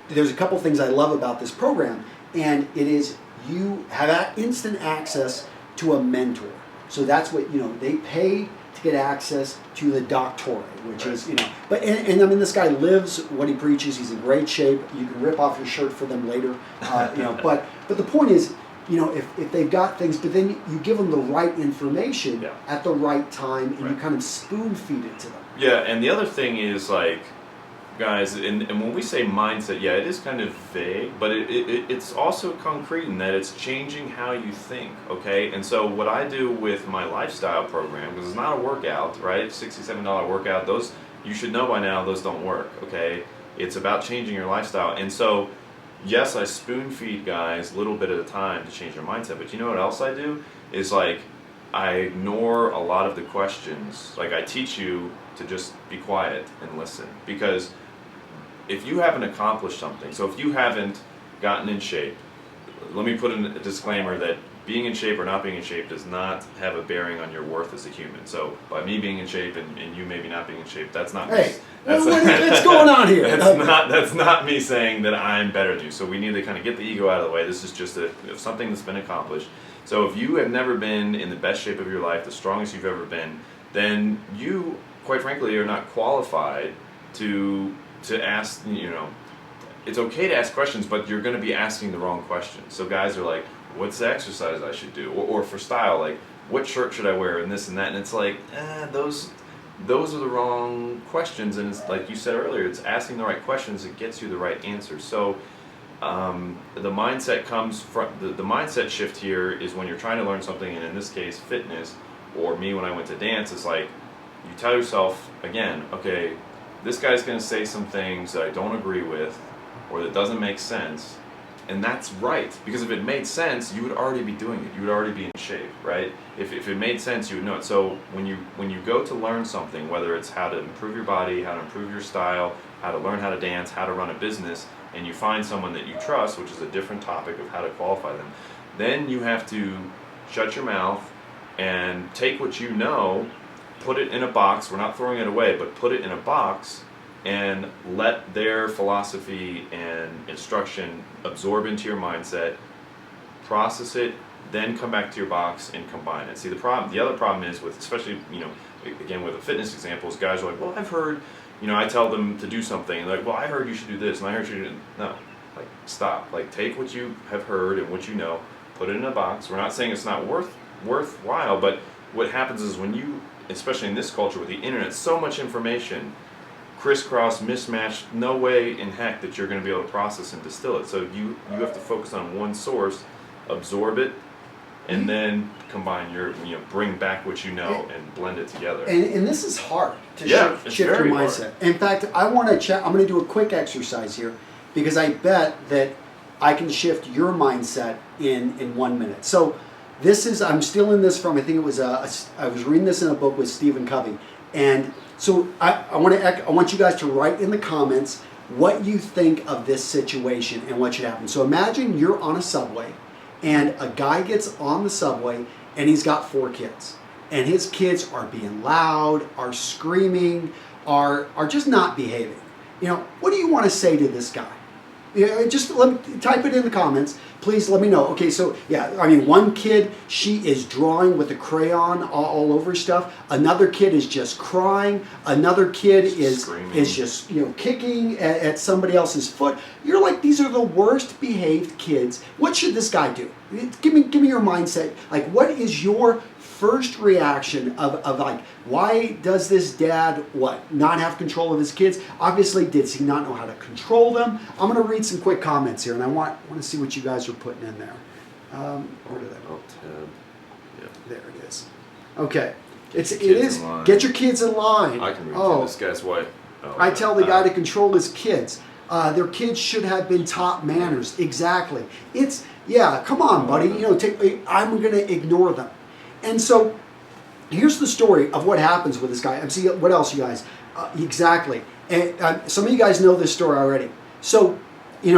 There's a couple things I love about this program, and it is you have instant access to a mentor. So that's what, they pay to get access to the doctorate, which is, but, and I mean, this guy lives what he preaches. He's in great shape. You can rip off your shirt for them later, but the point is, if they've got things, but then you give them the right information at the right time, and you kind of spoon feed it to them. Yeah, and the other thing is, like, guys, and when we say mindset, it is kind of vague, but it's also concrete in that it's changing how you think, okay? And so what I do with my lifestyle program, because it's not a workout, right? $67 workout, those, you should know by now, those don't work, okay? It's about changing your lifestyle. And so, yes, I spoon feed guys a little bit at a time to change their mindset, but you know what else I do? Is like, I ignore a lot of the questions. Like, I teach you to just be quiet and listen, because if you haven't accomplished something, so if you haven't gotten in shape, let me put in a disclaimer that being in shape or not being in shape does not have a bearing on your worth as a human. So by me being in shape and you maybe not being in shape, that's not hey, me. That's what's going on here? That's not me saying that I'm better than you. So we need to kind of get the ego out of the way. This is just something that's been accomplished. So if you have never been in the best shape of your life, the strongest you've ever been, then you, quite frankly, are not qualified to ask, it's okay to ask questions, but you're going to be asking the wrong questions. So guys are like, what's the exercise I should do? Or for style, like, what shirt should I wear, and this and that. And it's like, those are the wrong questions. And it's like you said earlier, it's asking the right questions that gets you the right answers. So the mindset comes from, the mindset shift here is when you're trying to learn something, and in this case, fitness, or me when I went to dance, it's like, you tell yourself, again, okay, this guy's going to say some things that I don't agree with or that doesn't make sense, and that's right, because if it made sense, you would already be doing it. You would already be in shape, right? If it made sense, you would know it. So when you go to learn something, whether it's how to improve your body, how to improve your style, how to learn how to dance, how to run a business, and you find someone that you trust, which is a different topic of how to qualify them, then you have to shut your mouth and take what you know, put it in a box. We're not throwing it away, but put it in a box and let their philosophy and instruction absorb into your mindset, process it, then come back to your box and combine it. See, the other problem is with, especially, again, with a fitness example, is guys are like, well, I've heard, I tell them to do something, and they're like, well, I heard you should do this, and I heard you should do, no, like, stop. Like, take what you have heard and what you know, put it in a box. We're not saying it's not worthwhile, but what happens is when you, especially in this culture with the internet, so much information, crisscross, mismatched, no way in heck that you're going to be able to process and distill it. So you have to focus on one source, absorb it, and then combine bring back what you know and blend it together. And this is hard to shift your mindset. Hard. In fact, I want to check. I'm going to do a quick exercise here, because I bet that I can shift your mindset in 1 minute. So this is, I'm still in this from, I think it was, I was reading this in a book with Stephen Covey. And so I want you guys to write in the comments what you think of this situation and what should happen. So imagine you're on a subway, and a guy gets on the subway, and he's got 4 kids. And his kids are being loud, are screaming, are just not behaving. What do you want to say to this guy? Just type it in the comments. Please let me know. Okay, so one kid, she is drawing with a crayon all over stuff. Another kid is just crying. Another kid is just kicking at somebody else's foot. You're like, these are the worst behaved kids. What should this guy do? Give me your mindset. Like, what is your first reaction of like, why does this dad not have control of his kids? Obviously, does he not know how to control them? I'm going to read some quick comments here, and I want to see what you guys are putting in there. Where did I go? Yeah. There it is. Okay, it is. Get your kids in line. I can read this guy's wife. I tell the guy to control his kids. Their kids should have been taught manners. Exactly. Come on, buddy. I'm going to ignore them. And so, here's the story of what happens with this guy. I'm seeing what else, you guys. Exactly. And some of you guys know this story already. So,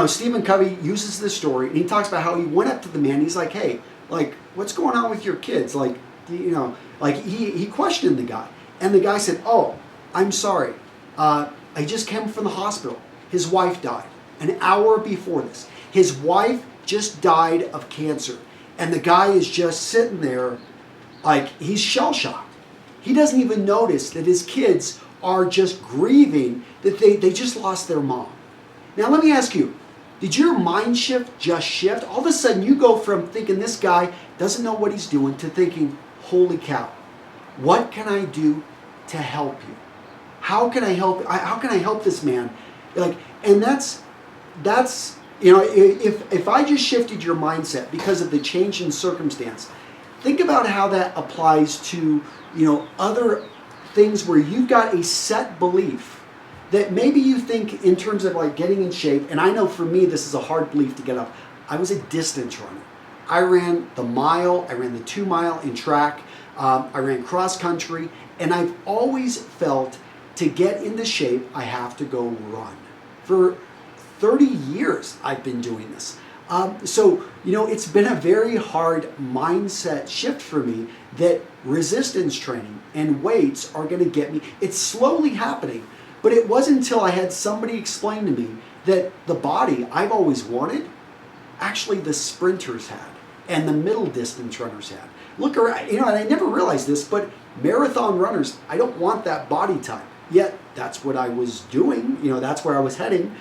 Stephen Covey uses this story, and he talks about how he went up to the man. He's like, "Hey, like, what's going on with your kids? Like, he questioned the guy, and the guy said, "Oh, I'm sorry. I just came from the hospital. His wife died an hour before this. His wife just died of cancer." And the guy is just sitting there like he's shell-shocked. He doesn't even notice that his kids are just grieving that they just lost their mom. Now let me ask you, did your mind shift just shift? All of a sudden you go from thinking this guy doesn't know what he's doing to thinking, holy cow, what can I do to help you? How can I help this man? Like, and that's if I just shifted your mindset because of the change in circumstance, think about how that applies to, other things where you've got a set belief that maybe you think in terms of like getting in shape. And I know for me, this is a hard belief to get up. I was a distance runner. I ran the mile, I ran the 2 mile in track, I ran cross country, and I've always felt to get into shape, I have to go run. For 30 years I've been doing this. So it's been a very hard mindset shift for me that resistance training and weights are going to get me. It's slowly happening, but it wasn't until I had somebody explain to me that the body I've always wanted, actually the sprinters had and the middle distance runners had. Look around, and I never realized this, but marathon runners, I don't want that body type. Yet that's what I was doing. That's where I was heading.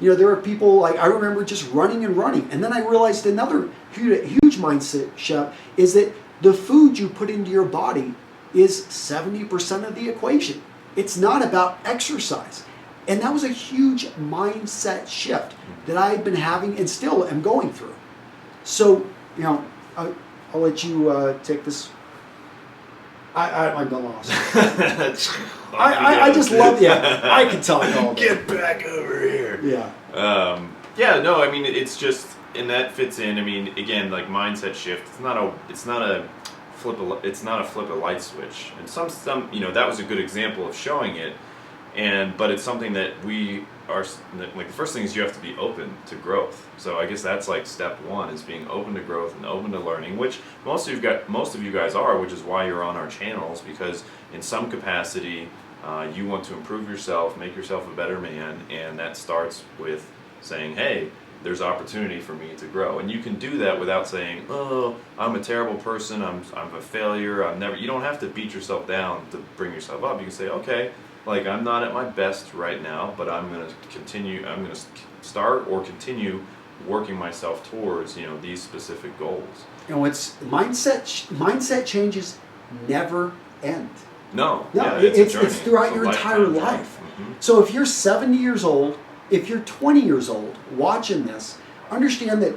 There are people like I remember just running and running, and then I realized another huge mindset shift is that the food you put into your body is 70% of the equation. It's not about exercise, and that was a huge mindset shift that I've been having and still am going through. So I'll let you take this. I'm lost. I just love I can talk all day. Get back over here. Yeah. No, I mean it's just, and that fits in. I mean, again, like mindset shift. It's not a flip a light switch. And some that was a good example of showing it. But it's something that we are like. The first thing is you have to be open to growth. So I guess that's like step one, is being open to growth and open to learning, which most of you guys are, which is why you're on our channels, because in some capacity you want to improve yourself, make yourself a better man, and that starts with saying, hey, there's opportunity for me to grow. And you can do that without saying, oh, I'm a terrible person, I'm a failure, you don't have to beat yourself down to bring yourself up. You can say, okay, like I'm not at my best right now, but I'm going to start or continue working myself towards, these specific goals. It's mindset changes never end. No, it's throughout your entire life. Mm-hmm. So if you're 70 years old, if you're 20 years old watching this, understand that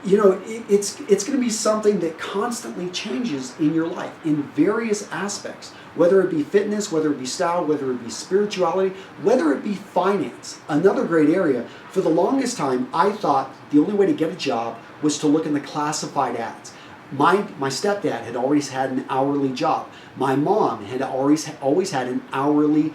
it's going to be something that constantly changes in your life in various aspects, whether it be fitness, whether it be style, whether it be spirituality, whether it be finance. Another great area. For the longest time, I thought the only way to get a job was to look in the classified ads. My stepdad had always had an hourly job. My mom had always had an hourly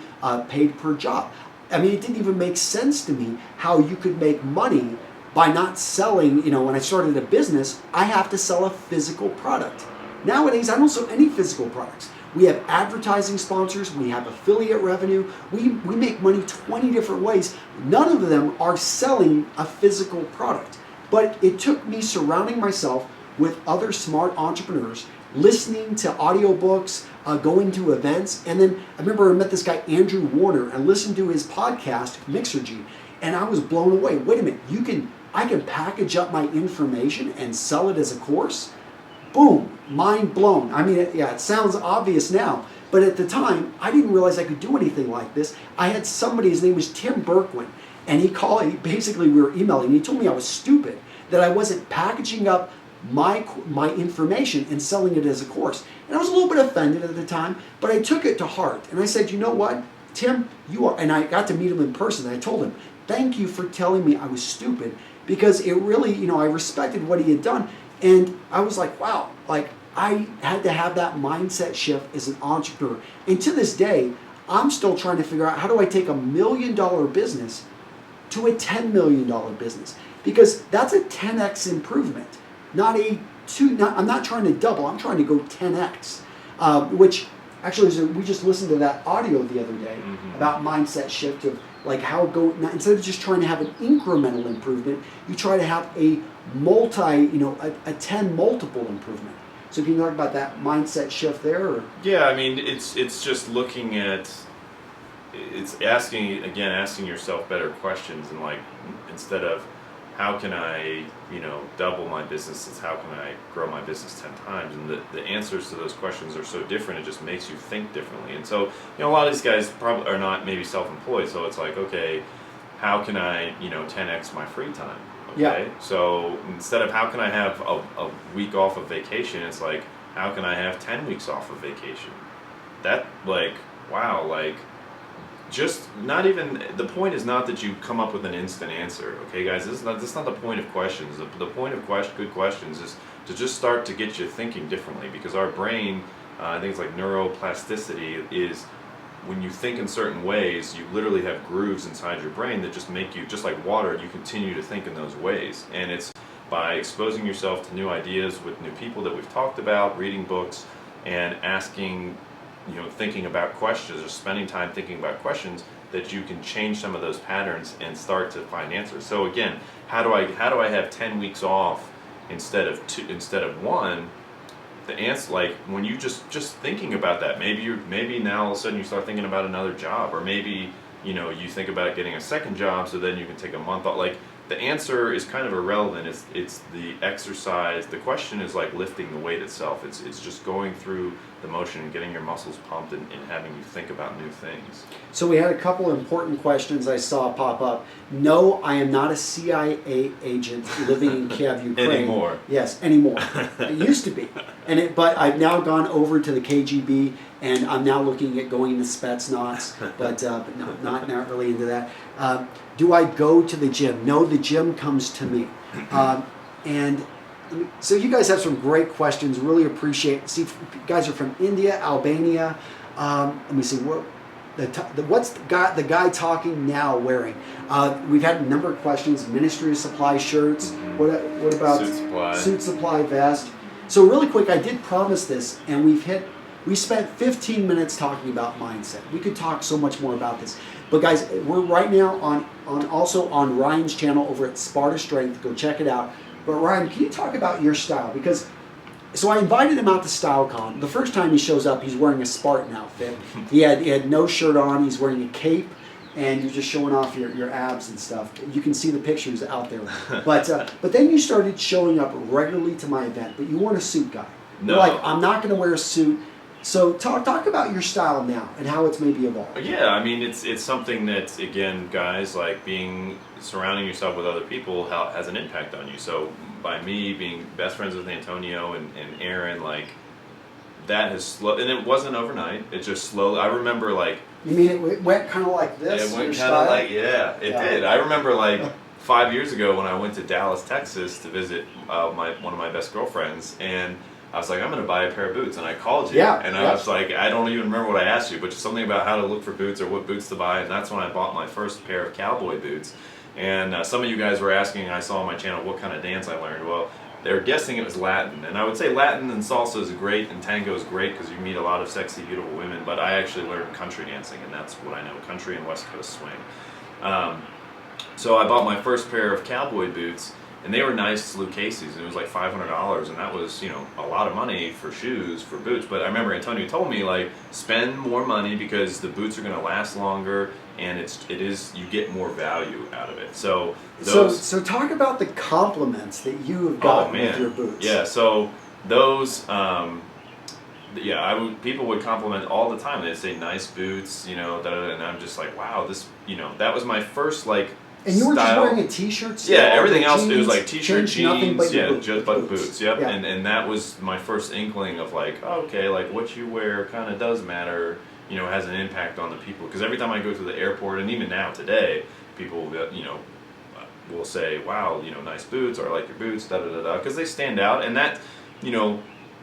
paid per job. I mean, it didn't even make sense to me how you could make money by not selling. When I started a business, I have to sell a physical product. Nowadays, I don't sell any physical products. We have advertising sponsors, we have affiliate revenue, we make money 20 different ways. None of them are selling a physical product. But it took me surrounding myself with other smart entrepreneurs, listening to audiobooks, going to events, and then I remember I met this guy, Andrew Warner, and listened to his podcast, Mixergy, and I was blown away. Wait a minute, I can package up my information and sell it as a course? Boom, mind blown. I mean, it sounds obvious now, but at the time, I didn't realize I could do anything like this. I had somebody, his name was Tim Berkwin, and basically we were emailing, and he told me I was stupid, that I wasn't packaging up my information and selling it as a course. And I was a little bit offended at the time, but I took it to heart. And I said, you know what, Tim, you are, and I got to meet him in person, and I told him, thank you for telling me I was stupid, because it really, I respected what he had done. And I was like, wow, like I had to have that mindset shift as an entrepreneur. And to this day, I'm still trying to figure out how do I take $1 million business to a $10 million business? Because that's a 10x improvement, I'm not trying to double, I'm trying to go 10x, which actually we just listened to that audio the other day about mindset shift of like how go instead of just trying to have an incremental improvement, you try to have a a 10 multiple improvement. So can you talk about that mindset shift there? Or? Yeah, I mean, it's just looking at, it's asking yourself better questions, and like, instead of how can I, double my business, it's how can I grow my business 10 times? And the answers to those questions are so different, it just makes you think differently. And so, a lot of these guys probably are not maybe self-employed, so it's like, okay, how can I, 10x my free time? Okay, yeah. So instead of how can I have a week off of vacation, it's like, how can I have 10 weeks off of vacation? That, like, wow, like, just not even, the point is not that you come up with an instant answer, okay, guys? This is not the point of questions. The point of good questions is to just start to get you thinking differently, because our brain, I think it's like neuroplasticity, is when you think in certain ways, you literally have grooves inside your brain that just make you, just like water, you continue to think in those ways. And it's by exposing yourself to new ideas with new people that we've talked about, reading books, and asking, thinking about questions, or spending time thinking about questions, that you can change some of those patterns and start to find answers. So again, how do I have 10 weeks off instead of one? The answer, like, when you just thinking about that, maybe now all of a sudden you start thinking about another job, or maybe you think about getting a second job, so then you can take a month off. Like, the answer is kind of irrelevant. It's the exercise. The question is like lifting the weight itself. It's just going through the motion and getting your muscles pumped, and having you think about new things. So we had a couple important questions I saw pop up. No, I am not a CIA agent living in Kiev, Ukraine. Anymore. Yes, anymore. It used to be. But I've now gone over to the KGB, and I'm now looking at going to Spetsnaz, but no, not really into that. Do I go to the gym? No, the gym comes to me. And so you guys have some great questions. Really appreciate. See, you guys are from India, Albania. Let me see. What's the guy talking now wearing? We've had a number of questions. Ministry of Supply shirts. What about suit supply vest? So really quick, I did promise this, and we spent 15 minutes talking about mindset. We could talk so much more about this. But guys, we're right now also on Ryan's channel over at Sparta Strength. Go check it out. But Ryan, can you talk about your style? So I invited him out to StyleCon. The first time he shows up, he's wearing a Spartan outfit. He had no shirt on. He's wearing a cape, and you're just showing off your abs and stuff. You can see the pictures out there. But then you started showing up regularly to my event, but you weren't a suit guy. No. You're like, I'm not going to wear a suit. So talk about your style now and how it's maybe evolved. Yeah, I mean, it's something that, again, guys, like surrounding yourself with other people has an impact on you. So by me being best friends with Antonio and Aaron, like, that has slowed, and it wasn't overnight. It just slowly. I remember, like, you mean it went kind of like this? It went kind of like, it did. I remember, like, 5 years ago when I went to Dallas, Texas to visit one of my best girlfriends, and I was like, I'm going to buy a pair of boots, and I called you, and I was like, I don't even remember what I asked you, but just something about how to look for boots or what boots to buy, and that's when I bought my first pair of cowboy boots. And some of you guys were asking, I saw on my channel, what kind of dance I learned. Well, they were guessing it was Latin, and I would say Latin and salsa is great, and tango is great because you meet a lot of sexy, beautiful women, but I actually learned country dancing, and that's what I know, country and West Coast swing. So I bought my first pair of cowboy boots, and they were nice Lucchese's, and it was like $500, and that was, a lot of money for shoes, for boots. But I remember Antonio told me, like, spend more money because the boots are going to last longer, and you get more value out of it. So talk about the compliments that you have gotten with your boots. Yeah, so those, people would compliment all the time. They'd say nice boots, and I'm just like, wow, this, that was my first, like, and you were style. Just wearing a t-shirt? Yeah, everything else, it was like t-shirt, jeans, just boots. Yep. Yeah. And that was my first inkling of like, okay, like what you wear kind of does matter, has an impact on the people. Because every time I go to the airport, and even now today, people, will say, wow, nice boots, or I like your boots, because they stand out, and that,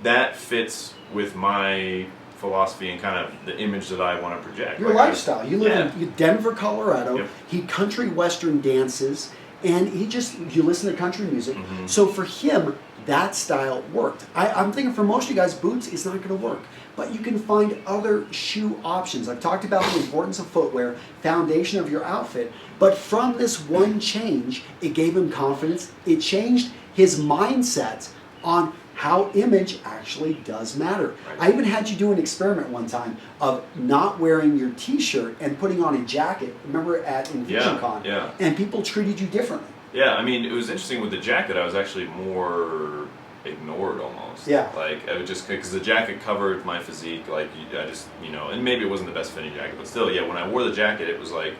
that fits with my philosophy and kind of the image that I want to project. Your lifestyle. You live in Denver, Colorado. Yep. He country western dances, and you listen to country music. Mm-hmm. So for him, that style worked. I'm thinking for most of you guys, boots is not going to work. But you can find other shoe options. I've talked about the importance of footwear, foundation of your outfit. But from this one change, it gave him confidence. It changed his mindset on how image actually does matter. Right. I even had you do an experiment one time of not wearing your t-shirt and putting on a jacket. Remember at InfusionCon? Yeah. And people treated you differently. Yeah, I mean, it was interesting with the jacket. I was actually more ignored almost. Yeah. Like, I would just, because the jacket covered my physique, like, I just, you know, and maybe it wasn't the best fitting jacket, but still, yeah, when I wore the jacket, it was like,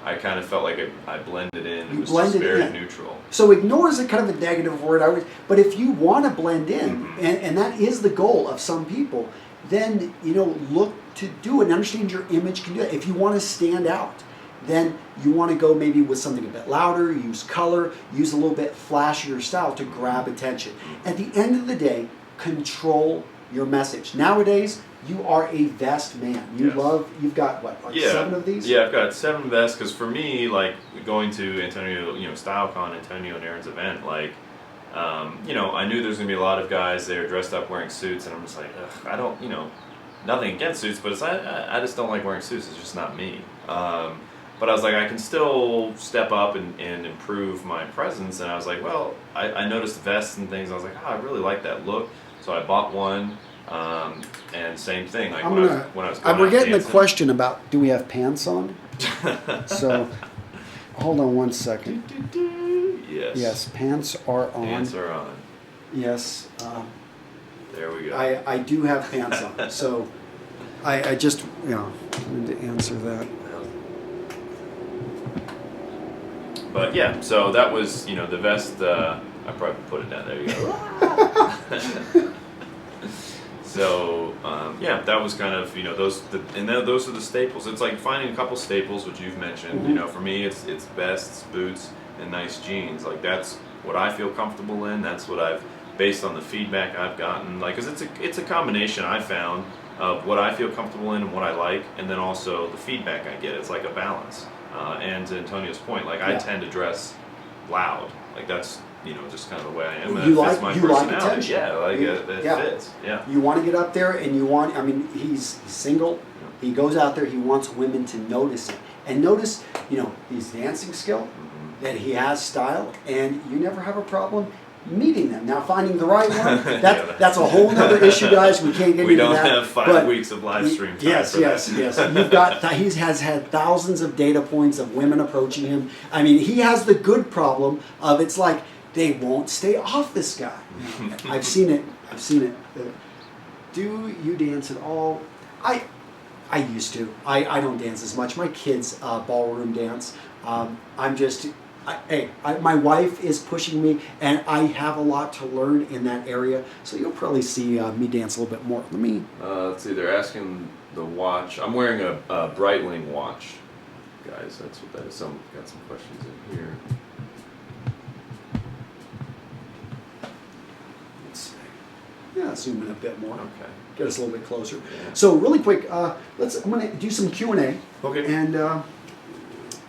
I kind of felt like I blended in. It was just very neutral. So ignore is a kind of a negative word. But if you want to blend in, and that is the goal of some people, then, you know, look to do it and understand your image can do it. If you want to stand out, then you want to go maybe with something a bit louder, use color, use a little bit flashier style to grab attention. At the end of the day, control your message. Nowadays, you are a vest man. You've got what, like 7 of these? Yeah, I've got 7 vests, because for me, like, going to Antonio, you know, StyleCon, Antonio and Aaron's event, like, you know, I knew there's going to be a lot of guys there dressed up wearing suits, and I'm just like, ugh, I don't, you know, nothing against suits, but I just don't like wearing suits. It's just not me. But I was like, I can still step up and improve my presence, and I was like, well, I noticed vests and things, and I was like, oh, I really like that look, so I bought one. And same thing, like when I was going we're getting dancing. the question about, do we have pants on? So, hold on one second. Yes. Yes, pants are on. Pants are on. Yes. There we go. I do have pants on. So, I just, you know, wanted to answer that. But yeah, so that was, you know, the vest, I probably put it down, there you go. So, yeah, that was kind of, you know, those are the staples. It's like finding a couple staples, which you've mentioned. You know, for me, it's vests, boots, and nice jeans. Like, that's what I feel comfortable in. That's what I've, based on the feedback I've gotten. Like, because it's a combination, I found, of what I feel comfortable in and what I like, and then also the feedback I get. It's like a balance. And to Antonio's point, like, I tend to dress loud. Like, that's, you know, just kind of the way I am. And You it fits my like personality. attention. Yeah, like it fits. Yeah. You want to get up there, and you want, I mean, he's single. He goes out there, he wants women to notice him. And notice, you know, his dancing skill, that he has style, and you never have a problem meeting them. Now, finding the right one, that's a whole other issue, guys. We can't get we into don't that. have 5 weeks of live stream time. Yes. You've got, he has had thousands of data points of women approaching him. I mean, he has the good problem of, it's like, they won't stay off this guy. I've seen it. Do you dance at all? I used to. I don't dance as much. My kids ballroom dance. I'm just, my wife is pushing me, and I have a lot to learn in that area. So you'll probably see me dance a little bit more. Let me. Let's see. They're asking the watch. I'm wearing a Breitling watch, guys. That's what that is. Got some questions in here. Yeah, zoom in a bit more. Okay. Get us a little bit closer. Yeah. So really quick, I'm going to do some Q&A. Okay. And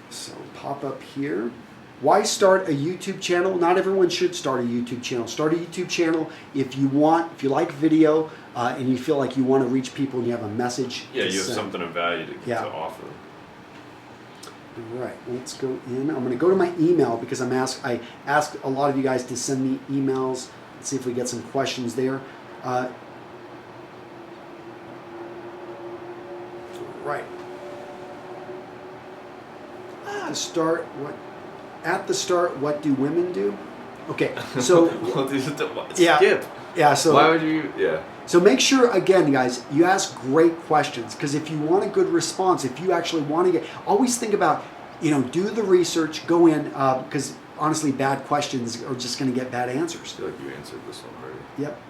so pop up here. Why start a YouTube channel? Not everyone should start a YouTube channel. Start a YouTube channel if you like video, and you feel like you want to reach people and you have a message. Yeah, you have something of value to offer. All right, let's go in. I'm going to go to my email because I asked a lot of you guys to send me emails. Let's see if we get some questions there. Right. At the start, what do women do? Okay, so skip. Yeah. So why would you? Yeah. So make sure, again, guys, you ask great questions, because if you want a good response, if you actually want to always think about, you know, do the research, go in, because honestly, bad questions are just going to get bad answers. I feel like you answered this one already. Yep.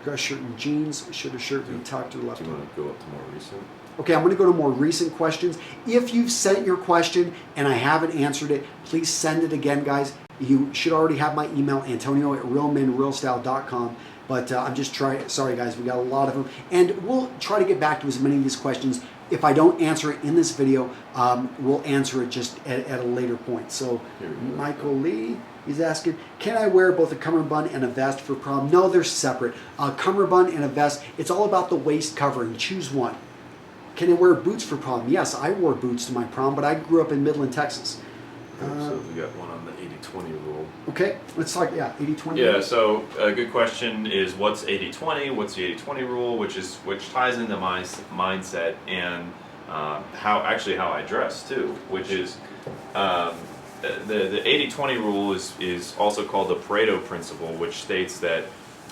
Dress shirt and jeans. Should a shirt be tucked or left? Do you want to go up to more recent? Okay, I'm going to go to more recent questions. If you've sent your question and I haven't answered it, please send it again, guys. You should already have my email, Antonio@realmenrealstyle.com. But I'm just trying. Sorry, guys, we got a lot of them, and we'll try to get back to as many of these questions if I don't answer it in this video, we'll answer it just at a later point. So Michael Lee is asking, can I wear both a cummerbund and a vest for prom? No, they're separate. Cummerbund and a vest, it's all about the waist covering. Choose one. Can I wear boots for prom? Yes, I wore boots to my prom, but I grew up in Midland, Texas. So we got one on the 80-20 rule. Okay, let's talk, 80-20 Yeah, rule. so a good question is what's 80-20? What's the 80-20 rule? Which ties into my mindset and how I dress too, which is the 80-20 rule is also called the Pareto Principle, which states that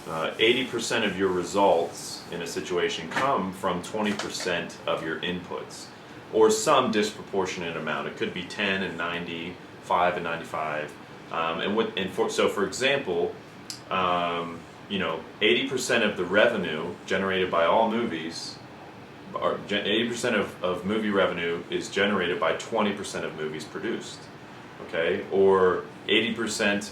80% of your results in a situation come from 20% of your inputs, or some disproportionate amount. It could be 10 and 90, 5 and 95. So for example, 80% of the revenue generated by all movies, or 80% of movie revenue is generated by 20% of movies produced. Okay, or 80%.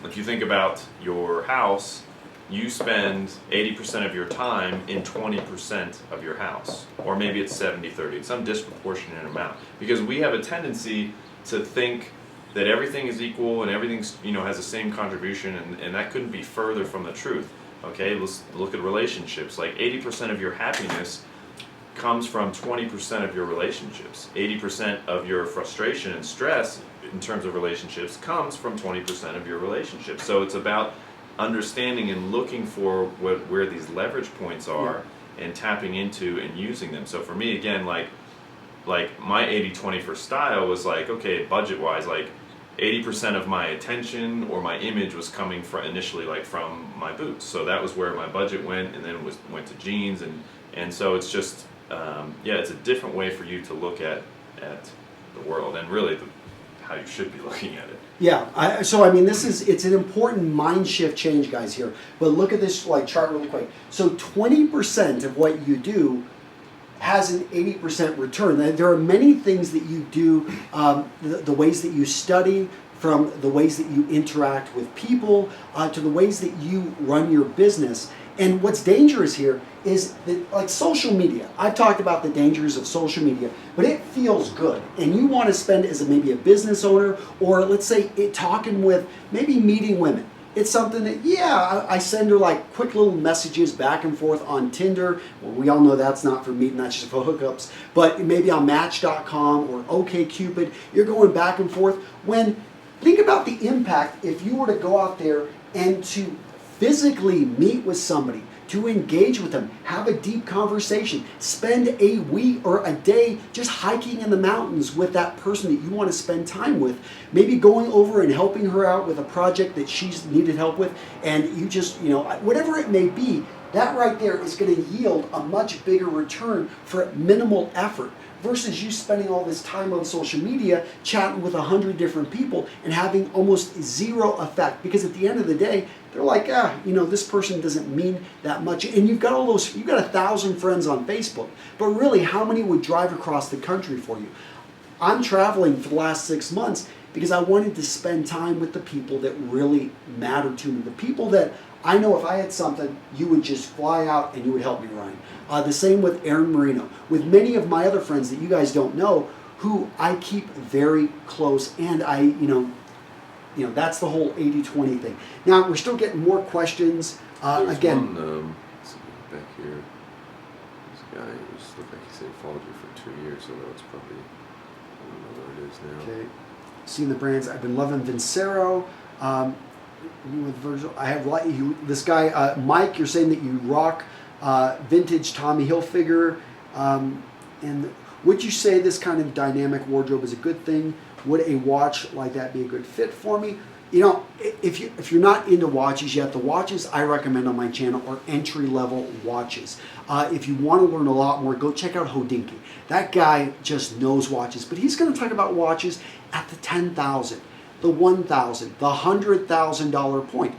If you think about your house, you spend 80% of your time in 20% of your house, or maybe it's 70-30. It's some disproportionate amount, because we have a tendency to think that everything is equal and everything's has the same contribution, and that couldn't be further from the truth. Okay, let's look at relationships. Like 80% of your happiness comes from 20% of your relationships. 80% of your frustration and stress in terms of relationships comes from 20% of your relationships. So it's about understanding and looking for where these leverage points are, and tapping into and using them. So for me, again, like my 80-20 for style was like, okay, budget wise, like 80% of my attention or my image was coming from initially from my boots. So that was where my budget went, and then it went to jeans, and so it's just it's a different way for you to look at the world, and really how you should be looking at it. Yeah, it's an important mind shift change, guys, here. But look at this chart really quick. So 20% of what you do has an 80% return. There are many things that you do, the ways that you study, from the ways that you interact with people, to the ways that you run your business. And what's dangerous here is that, social media, I've talked about the dangers of social media, but it feels good. And you want to spend as maybe a business owner, or let's say talking with, maybe meeting women. It's something that, I send her quick little messages back and forth on Tinder. Well, we all know that's not for meeting, that's just for hookups. But maybe on Match.com or OkCupid, you're going back and forth. Think about the impact if you were to go out there and to physically meet with somebody, to engage with them, have a deep conversation, spend a week or a day just hiking in the mountains with that person that you want to spend time with, maybe going over and helping her out with a project that she's needed help with, and you just, whatever it may be, that right there is going to yield a much bigger return for minimal effort, versus you spending all this time on social media chatting with 100 different people and having almost zero effect. Because at the end of the day, they're like, this person doesn't mean that much. And you've got 1,000 friends on Facebook, but really, how many would drive across the country for you? I'm traveling for the last 6 months because I wanted to spend time with the people that really matter to me. The people that I know if I had something, you would just fly out and you would help me, Ryan. The same with Aaron Marino, with many of my other friends that you guys don't know, who I keep very close, and that's the whole 80-20 thing. Now, we're still getting more questions. Again, one, let's see, back here, this guy just looked like he said he followed you for 2 years, so that's probably, I don't know what it is now. Okay, seeing the brands, I've been loving Vincero. With Virgil, I have this guy, Mike. You're saying that you rock vintage Tommy Hilfiger, and would you say this kind of dynamic wardrobe is a good thing? Would a watch like that be a good fit for me? If you're not into watches yet, the watches I recommend on my channel are entry-level watches. If you want to learn a lot more, go check out Hodinky. That guy just knows watches, but he's going to talk about watches at the $10,000, the $1,000, the $100,000 point.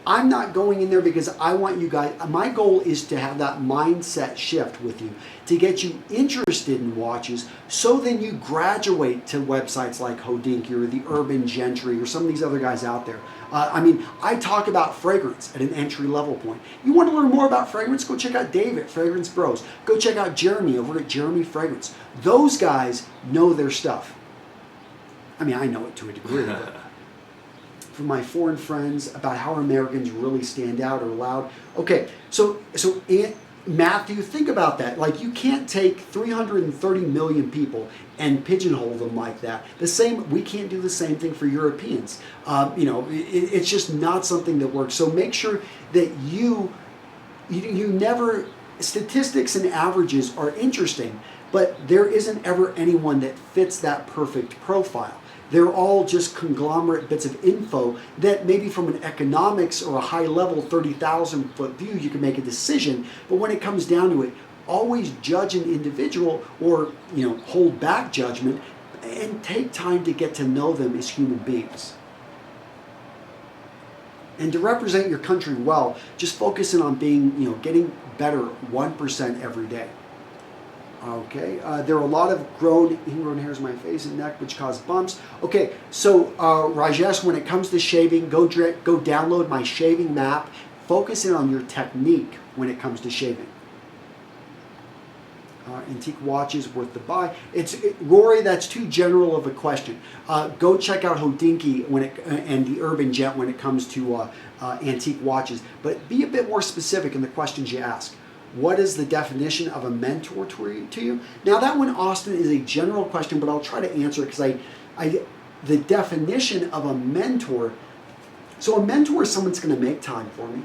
I'm not going in there because I want you guys, my goal is to have that mindset shift with you, to get you interested in watches, so then you graduate to websites like Hodinkee or the Urban Gentry or some of these other guys out there. I talk about fragrance at an entry level point. You want to learn more about fragrance? Go check out Dave at Fragrance Bros. Go check out Jeremy over at Jeremy Fragrance. Those guys know their stuff. I mean, I know it to a degree, but from my foreign friends about how Americans really stand out or loud. Okay, so Matthew, think about that. Like, you can't take 330 million people and pigeonhole them like that. We can't do the same thing for Europeans. It's just not something that works. So make sure that you never, statistics and averages are interesting, but there isn't ever anyone that fits that perfect profile. They're all just conglomerate bits of info that maybe from an economics or a high level 30,000 foot view you can make a decision, but when it comes down to it, always judge an individual or hold back judgment and take time to get to know them as human beings. And to represent your country well, just focus in on being, getting better 1% every day. Okay, there are a lot of ingrown hairs in my face and neck which cause bumps. Okay, so Rajesh, when it comes to shaving, go download my shaving map. Focus in on your technique when it comes to shaving. Antique watches worth the buy. Rory, that's too general of a question. Go check out Hodinkee and the Urban Gent when it comes to antique watches. But be a bit more specific in the questions you ask. What is the definition of a mentor to you? Now that one, Austin, is a general question, but I'll try to answer it because the definition of a mentor. So a mentor is someone that's going to make time for me,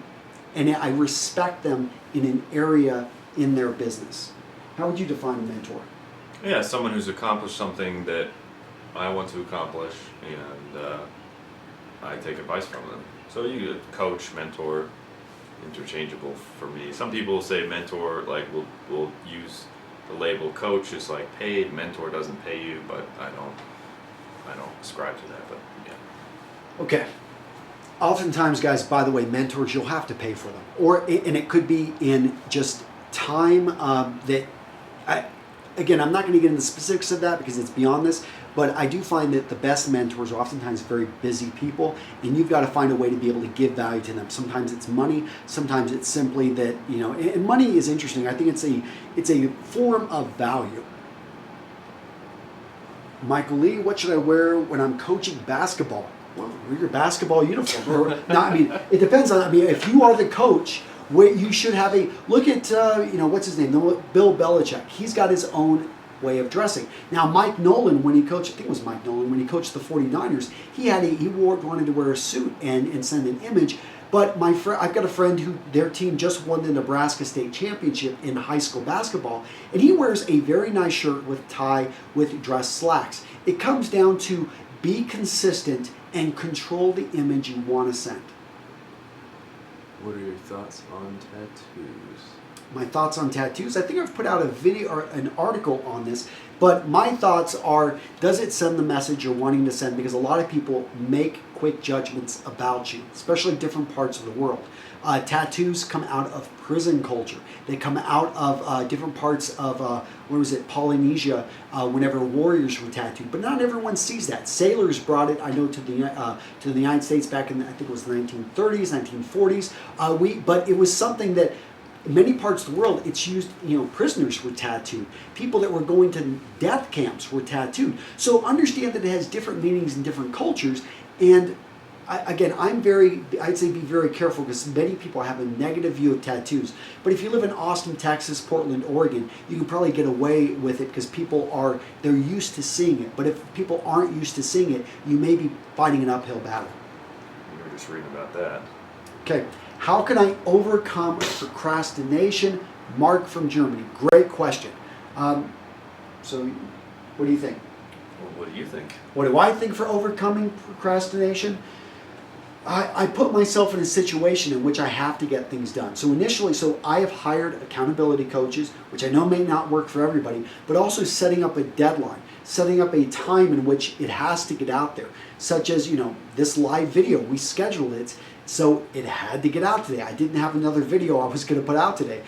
and I respect them in an area in their business. How would you define a mentor? Yeah, someone who's accomplished something that I want to accomplish, and I take advice from them. So you get coach, mentor, interchangeable for me. Some people say mentor, like will use the label coach is like paid, mentor doesn't pay you, but I don't ascribe to that, but yeah. Okay. Oftentimes, guys, by the way, mentors, you'll have to pay for them. And it could be in just time again, I'm not going to get into the specifics of that because it's beyond this, but I do find that the best mentors are oftentimes very busy people, and you've got to find a way to be able to give value to them. Sometimes it's money, sometimes it's simply that, and money is interesting. I think it's a form of value. Michael Lee, what should I wear when I'm coaching basketball? Well, wear your basketball uniform. It depends on, if you are the coach, where you should have look at, what's his name? Bill Belichick. He's got his own way of dressing. Now, Mike Nolan, when he coached, I think it was Mike Nolan, when he coached the 49ers, wanted to wear a suit and send an image. But I've got a friend who, their team just won the Nebraska State Championship in high school basketball, and he wears a very nice shirt with tie with dress slacks. It comes down to be consistent and control the image you want to send. What are your thoughts on tattoos? My thoughts on tattoos? I think I've put out a video or an article on this, but my thoughts are, does it send the message you're wanting to send? Because a lot of people make quick judgments about you, especially different parts of the world. Tattoos come out of prison culture. They come out of different parts of, Polynesia, whenever warriors were tattooed. But not everyone sees that. Sailors brought it, I know, to the United States back in, I think it was the 1930s, 1940s. But it was something that in many parts of the world, it's used, prisoners were tattooed. People that were going to death camps were tattooed. So understand that it has different meanings in different cultures. And I'd say be very careful because many people have a negative view of tattoos. But if you live in Austin, Texas, Portland, Oregon, you can probably get away with it because they're used to seeing it. But if people aren't used to seeing it, you may be fighting an uphill battle. We were just reading about that. Okay. How can I overcome procrastination? Mark from Germany. Great question. So, what do you think? Well, what do you think? What do I think for overcoming procrastination? I put myself in a situation in which I have to get things done. So I have hired accountability coaches, which I know may not work for everybody, but also setting up a deadline, setting up a time in which it has to get out there, such as, this live video, we scheduled it, So it had to get out today. I didn't have another video I was going to put out today.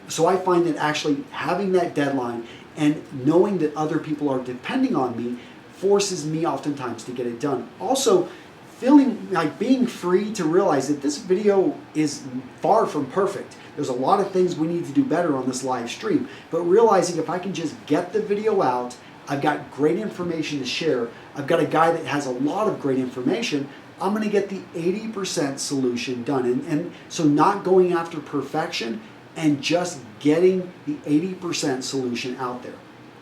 So I find that actually having that deadline and knowing that other people are depending on me forces me oftentimes to get it done. Also, feeling like being free to realize that this video is far from perfect. There's a lot of things we need to do better on this live stream, but realizing if I can just get the video out, I've got great information to share. I've got a guy that has a lot of great information. I'm going to get the 80% solution done. And so not going after perfection and just getting the 80% solution out there.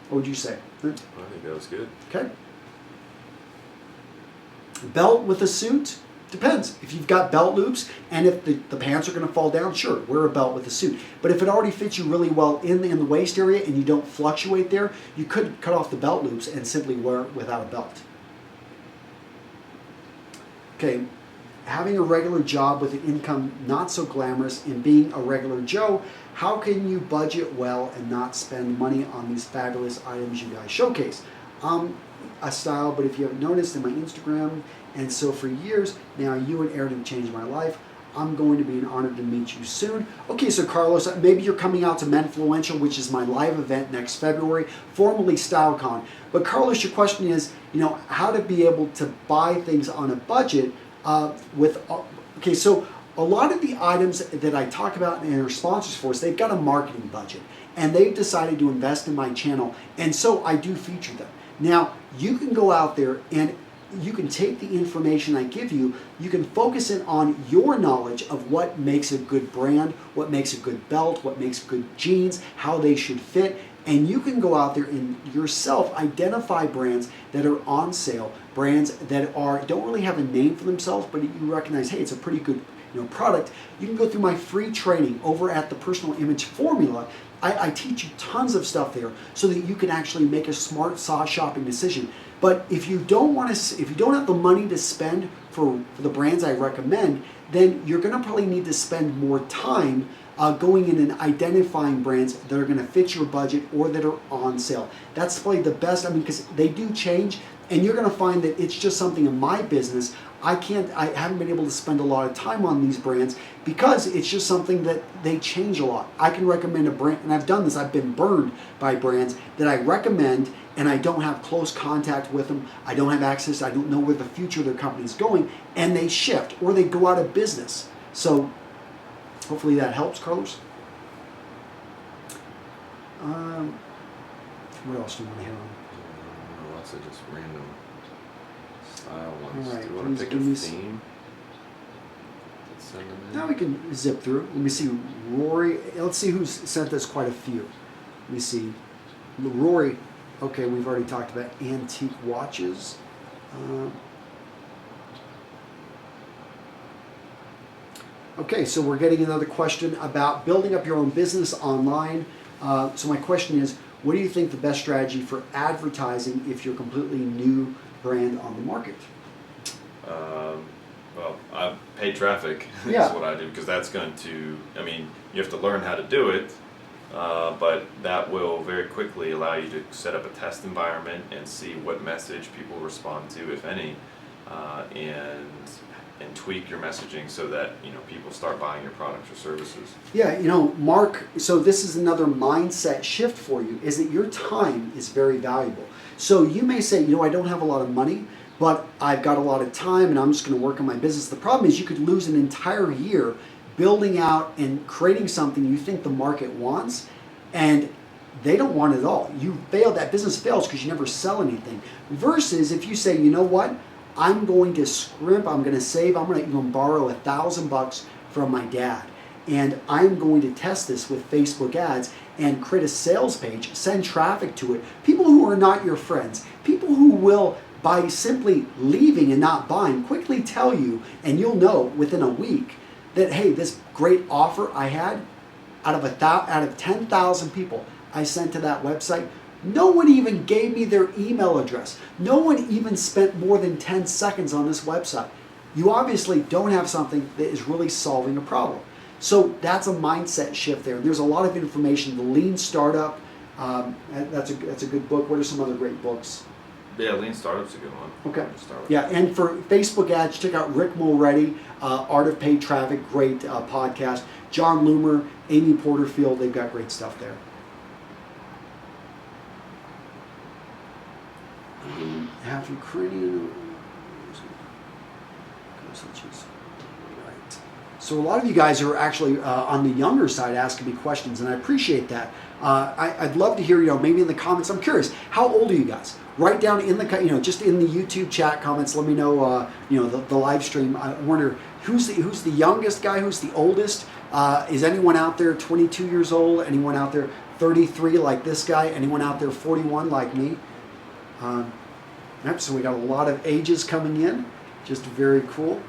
What would you say? I think that was good. Okay. Belt with a suit? Depends. If you've got belt loops and if the pants are going to fall down, sure, wear a belt with a suit. But if it already fits you really well in the waist area and you don't fluctuate there, you could cut off the belt loops and simply wear it without a belt. Okay, having a regular job with an income not so glamorous and being a regular Joe, how can you budget well and not spend money on these fabulous items you guys showcase? A style, but if you haven't noticed in my Instagram, and so for years now, you and Aaron have changed my life. I'm going to be an honor to meet you soon. Okay, so Carlos, maybe you're coming out to Menfluential, which is my live event next February, formerly StyleCon. But Carlos, your question is, how to be able to buy things on a budget okay, so a lot of the items that I talk about and are sponsors for us, they've got a marketing budget, and they've decided to invest in my channel, and so I do feature them. Now, you can go out there and you can take the information I give you, you can focus it on your knowledge of what makes a good brand, what makes a good belt, what makes good jeans, how they should fit, and you can go out there and yourself identify brands that are on sale, brands that don't really have a name for themselves, but you recognize, hey, it's a pretty good product. You can go through my free training over at the Personal Image Formula. I teach you tons of stuff there so that you can actually make a smart shopping decision. But if you don't have the money to spend for the brands I recommend, then you're going to probably need to spend more time going in and identifying brands that are going to fit your budget or that are on sale. That's probably the best, because they do change, and you're going to find that it's just something in my business. I haven't been able to spend a lot of time on these brands because it's just something that they change a lot. I can recommend a brand, and I've done this, I've been burned by brands that I recommend and I don't have close contact with them, I don't have access, I don't know where the future of their company is going, and they shift or they go out of business. So hopefully that helps, Carlos. What else do you want to hear on? Lots of just random style ones. All right, do you want to pick a theme? Send them in? Now we can zip through. Let me see, Rory. Let's see who's sent us quite a few. Let me see. Rory. Okay, we've already talked about antique watches. Okay, so we're getting another question about building up your own business online. So my question is, what do you think the best strategy for advertising if you're a completely new brand on the market? Well, I pay traffic is Yeah. what I do, because that's going to, you have to learn how to do it, but that will very quickly allow you to set up a test environment and see what message people respond to, if any, and tweak your messaging so that people start buying your products or services. Yeah, Mark, so this is another mindset shift for you, is that your time is very valuable. So you may say, I don't have a lot of money, but I've got a lot of time and I'm just going to work on my business. The problem is you could lose an entire year building out and creating something you think the market wants, and they don't want it at all. You failed, that business fails because you never sell anything. Versus if you say, you know what, I'm going to scrimp, I'm going to save, I'm going to even borrow $1,000 from my dad, and I'm going to test this with Facebook ads and create a sales page, send traffic to it. People who are not your friends, people who will, by simply leaving and not buying, quickly tell you, and you'll know within a week, that hey, this great offer I had, out of 10,000 people I sent to that website, no one even gave me their email address. No one even spent more than 10 seconds on this website. You obviously don't have something that is really solving a problem. So that's a mindset shift there. There's a lot of information. The Lean Startup, that's a good book. What are some other great books? Yeah, Lean Startup's a good one. Okay. Start with. Yeah, and for Facebook ads, check out Rick Mulready, Art of Paid Traffic, great podcast. John Loomer, Amy Porterfield, they've got great stuff there. Half Ukrainian. Right. So a lot of you guys are actually on the younger side asking me questions, and I appreciate that. I'd love to hear, maybe in the comments. I'm curious, how old are you guys? Write down in the, just in the YouTube chat comments. Let me know, the live stream. I wonder who's the youngest guy, who's the oldest. Is anyone out there 22 years old? Anyone out there 33 like this guy? Anyone out there 41 like me? Yep. So we got a lot of ages coming in. Just very cool.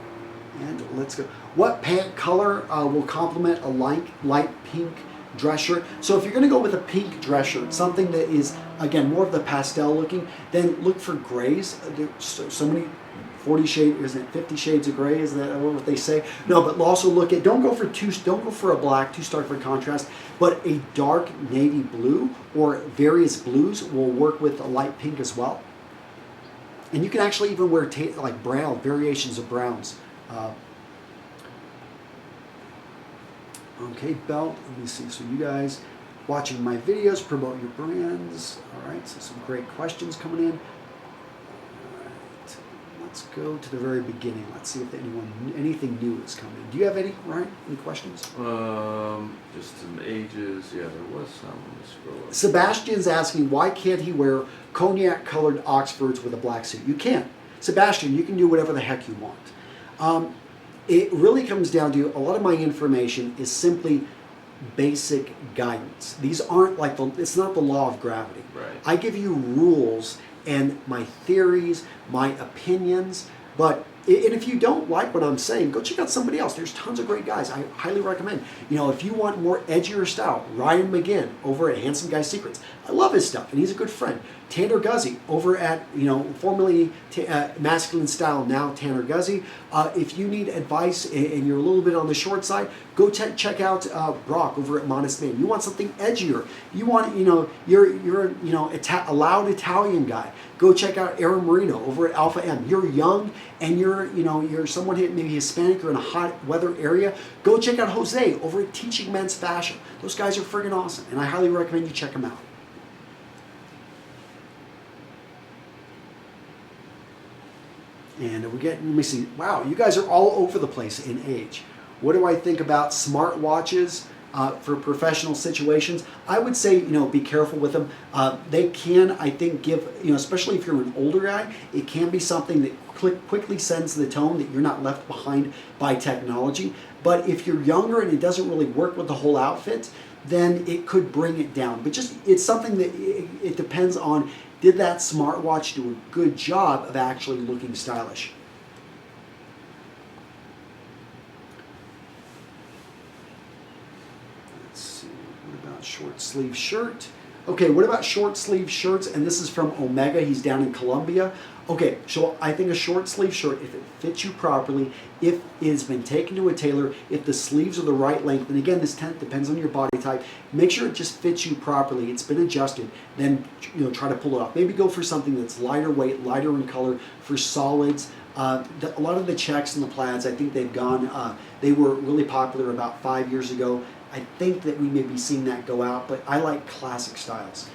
And let's go. What pant color will complement a light pink dress shirt? So if you're going to go with a pink dress shirt, something that is, again, more of the pastel looking, then look for grays. There's so many, 40 shades, isn't it 50 shades of gray? Is that what they say? No, but also look at, don't go for a black, too stark for contrast, but a dark navy blue or various blues will work with a light pink as well. And you can actually even wear like brown, variations of browns. Okay, belt. Let me see. So you guys watching my videos, promote your brands. All right, so some great questions coming in. All right, let's go to the very beginning. Let's see if anything new is coming. Do you have any, Ryan? Any questions? Just some ages. Yeah, there was some. Let me scroll up. Sebastian's asking, why can't he wear cognac-colored Oxfords with a black suit? You can. Sebastian, you can do whatever the heck you want. It really comes down to, a lot of my information is simply basic guidance. These aren't like, it's not the law of gravity. Right. I give you rules and my theories, my opinions, but if you don't like what I'm saying, go check out somebody else. There's tons of great guys. I highly recommend. If you want more edgier style, Ryan McGinn over at Handsome Guy Secrets. I love his stuff, and he's a good friend. Tanner Guzzi over at, formerly Masculine Style, now Tanner Guzzi. If you need advice and you're a little bit on the short side, go check out Brock over at Modest Man. You want something edgier. You want, you're a loud Italian guy. Go check out Aaron Marino over at Alpha M. You're young and you're someone maybe Hispanic or in a hot weather area. Go check out Jose over at Teaching Men's Fashion. Those guys are friggin' awesome, and I highly recommend you check them out. And let me see, wow, you guys are all over the place in age. What do I think about smartwatches for professional situations? I would say, be careful with them. They can, I think, give, especially if you're an older guy, it can be something that quickly sends the tone that you're not left behind by technology. But if you're younger and it doesn't really work with the whole outfit, then it could bring it down. But it's something that it depends on, did that smartwatch do a good job of actually looking stylish? Let's see, what about short sleeve shirt? Okay, what about short sleeve shirts? And this is from Omega, he's down in Colombia. Okay, so I think a short sleeve shirt, if it fits you properly, if it has been taken to a tailor, if the sleeves are the right length, and again, this depends on your body type, make sure it just fits you properly, it's been adjusted, then try to pull it off. Maybe go for something that's lighter weight, lighter in color, for solids. A lot of the checks and the plaids, I think they've gone, they were really popular about 5 years ago. I think that we may be seeing that go out, but I like classic styles.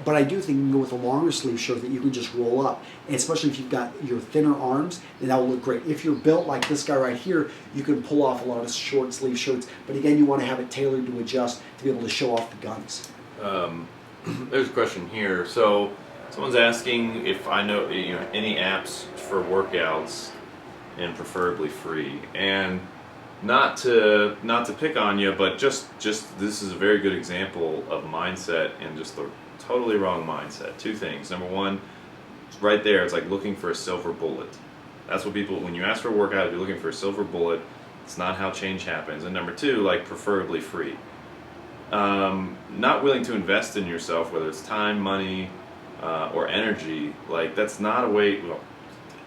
But I do think you can go with a longer sleeve shirt that you can just roll up, and especially if you've got your thinner arms, then that will look great. If you're built like this guy right here, you can pull off a lot of short sleeve shirts, but again, you want to have it tailored to adjust to be able to show off the guns. There's a question here. So someone's asking if I know any apps for workouts, and preferably free. And not to pick on you, but just this is a very good example of mindset and just the totally wrong mindset. Two things. Number one, right there, it's like looking for a silver bullet. That's what people, when you ask for a workout, if you're looking for a silver bullet, it's not how change happens. And number two, like preferably free. Not willing to invest in yourself, whether it's time, money, or energy, like that's not a way, well,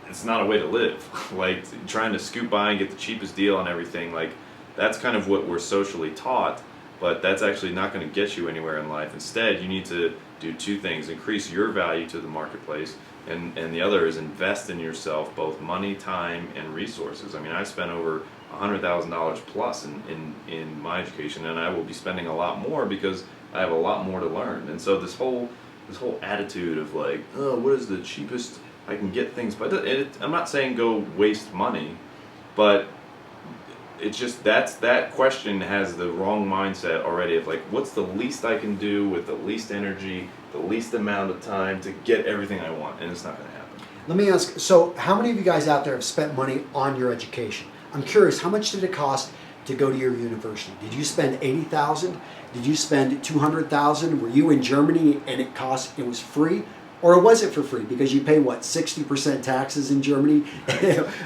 it's not a way to live. Like trying to scoot by and get the cheapest deal on everything, like that's kind of what we're socially taught, but that's actually not going to get you anywhere in life. Instead, you need to do two things: increase your value to the marketplace and the other is invest in yourself, both money, time, and resources. I mean, I spent over $100,000 plus in my education, and I will be spending a lot more because I have a lot more to learn. And so this whole attitude of like, oh, what is the cheapest I can get things? But I'm not saying go waste money, but it's just that question has the wrong mindset already of like, what's the least I can do with the least energy, the least amount of time to get everything I want, and it's not going to happen. Let me ask, so how many of you guys out there have spent money on your education? I'm curious, how much did it cost to go to your university? Did you spend $80,000? Did you spend $200,000? Were you in Germany and it was free? Or was it for free? Because you pay, what, 60% taxes in Germany?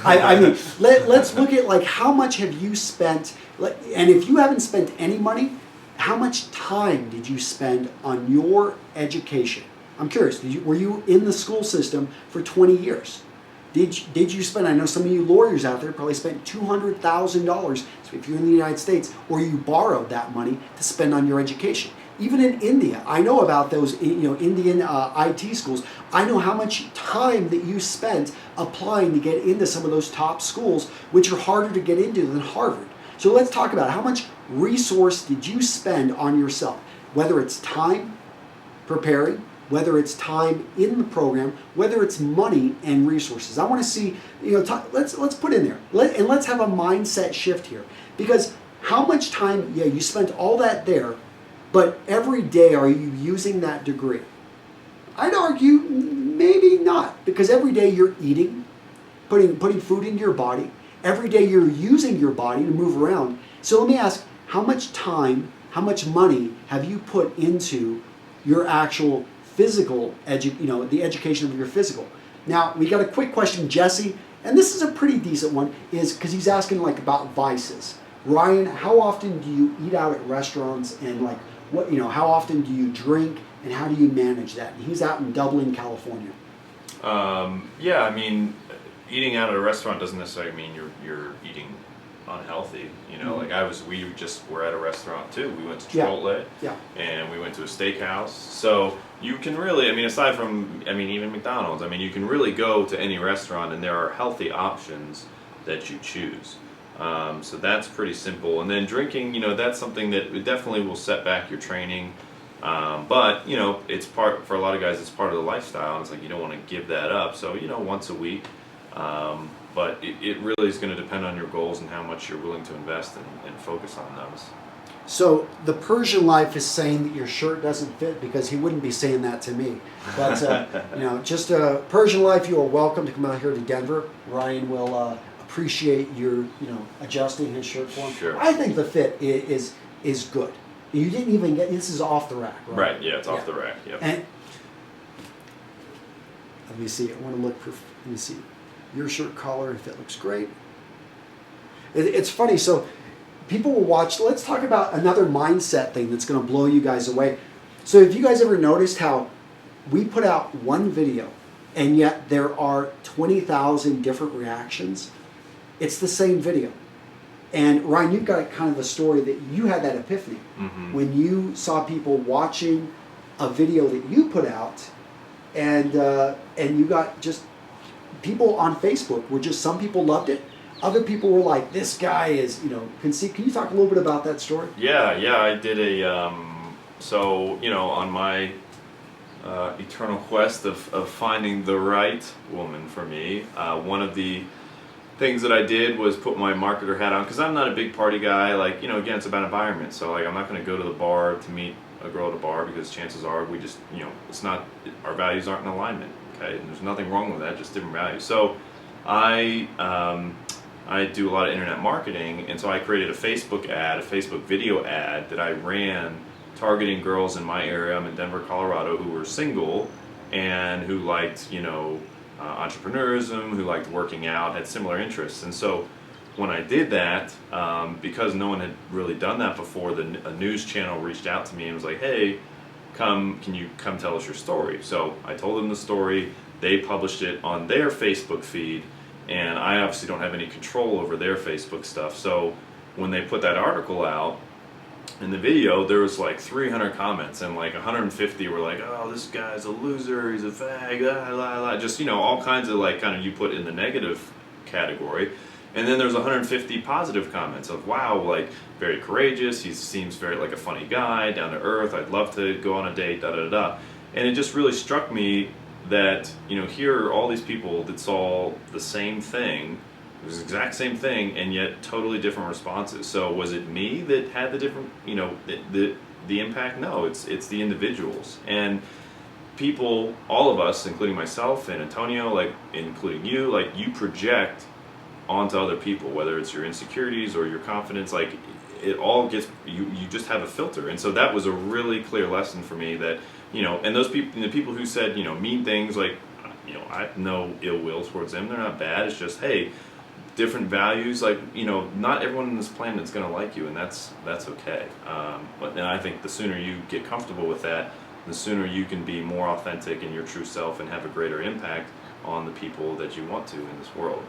I mean, let's look at, like, how much have you spent, and if you haven't spent any money, how much time did you spend on your education? I'm curious, were you in the school system for 20 years? Did you spend, I know some of you lawyers out there probably spent $200,000 if you're in the United States, or you borrowed that money to spend on your education. Even in India, I know about those Indian IT schools. I know how much time that you spent applying to get into some of those top schools, which are harder to get into than Harvard. So let's talk about how much resource did you spend on yourself, whether it's time preparing, whether it's time in the program, whether it's money and resources. I want to see, let's put in there, and let's have a mindset shift here, because how much time, you spent all that there, but every day are you using that degree? I'd argue maybe not, because every day you're eating, putting food into your body. Every day you're using your body to move around. So let me ask, how much time, how much money have you put into your actual physical, the education of your physical? Now, we got a quick question, Jesse, and this is a pretty decent one, is because he's asking like about vices. Ryan, how often do you eat out at restaurants, and like, how often do you drink, and how do you manage that? And he's out in Dublin, California. Yeah, I mean, eating out at a restaurant doesn't necessarily mean you're eating unhealthy. Like we just were at a restaurant too. We went to Chipotle, and we went to a steakhouse. So you can really, aside from, even McDonald's, you can really go to any restaurant and there are healthy options that you choose. So that's pretty simple. And then drinking, that's something that it definitely will set back your training. But it's for a lot of guys, it's part of the lifestyle. And it's like you don't want to give that up. So once a week. But it really is going to depend on your goals and how much you're willing to invest and focus on those. So the Persian life is saying that your shirt doesn't fit, because he wouldn't be saying that to me. But just Persian life, you are welcome to come out here to Denver. Ryan will appreciate your adjusting his shirt for him. Sure. I think the fit is good. You didn't even get, this is off the rack, right? Right. Yeah, it's off the rack. Yep. And let me see. I want to look for. Let me see. Your shirt collar and fit looks great. It's funny, so people will watch. Let's talk about another mindset thing that's going to blow you guys away. So have you guys ever noticed how we put out one video and yet there are 20,000 different reactions? It's the same video. And Ryan, you've got kind of a story that you had that epiphany when you saw people watching a video that you put out, and you got just people on Facebook were just, some people loved it, other people were like, this guy is, can you talk a little bit about that story? Yeah, I did on my eternal quest of finding the right woman for me, one of the things that I did was put my marketer hat on, because I'm not a big party guy. Like, again, it's about environment. So like, I'm not going to go to the bar to meet a girl at a bar, because chances are we just, it's not, our values aren't in alignment. Okay, and there's nothing wrong with that, just different values. So I do a lot of internet marketing, and so I created a Facebook video ad that I ran targeting girls in my area. I'm in Denver, Colorado, who were single and who liked, entrepreneurism, who liked working out, had similar interests. And so when I did that, because no one had really done that before, a news channel reached out to me and was like, hey, can you come tell us your story? So I told them the story. They published it on their Facebook feed, and I obviously don't have any control over their Facebook stuff. So when they put that article out, in the video, there was like 300 comments, and like 150 were like, "Oh, this guy's a loser. He's a fag." La, la, la. Just all kinds of like kind of you put in the negative category, and then there's 150 positive comments of, "Wow, like very courageous. He seems very like a funny guy, down to earth. I'd love to go on a date." Da da da. And it just really struck me that here are all these people that saw the same thing. It was the exact same thing, and yet totally different responses. So was it me that had the different, the impact? No, it's the individuals. And people, all of us, including myself and Antonio, like including you, like you project onto other people, whether it's your insecurities or your confidence, like it all gets, you just have a filter. And so that was a really clear lesson for me that, and those people, the people who said, mean things, like, I have no ill will towards them. They're not bad. It's just, hey, different values, like not everyone on this planet is going to like you, and that's okay. But then I think the sooner you get comfortable with that, the sooner you can be more authentic in your true self and have a greater impact on the people that you want to in this world.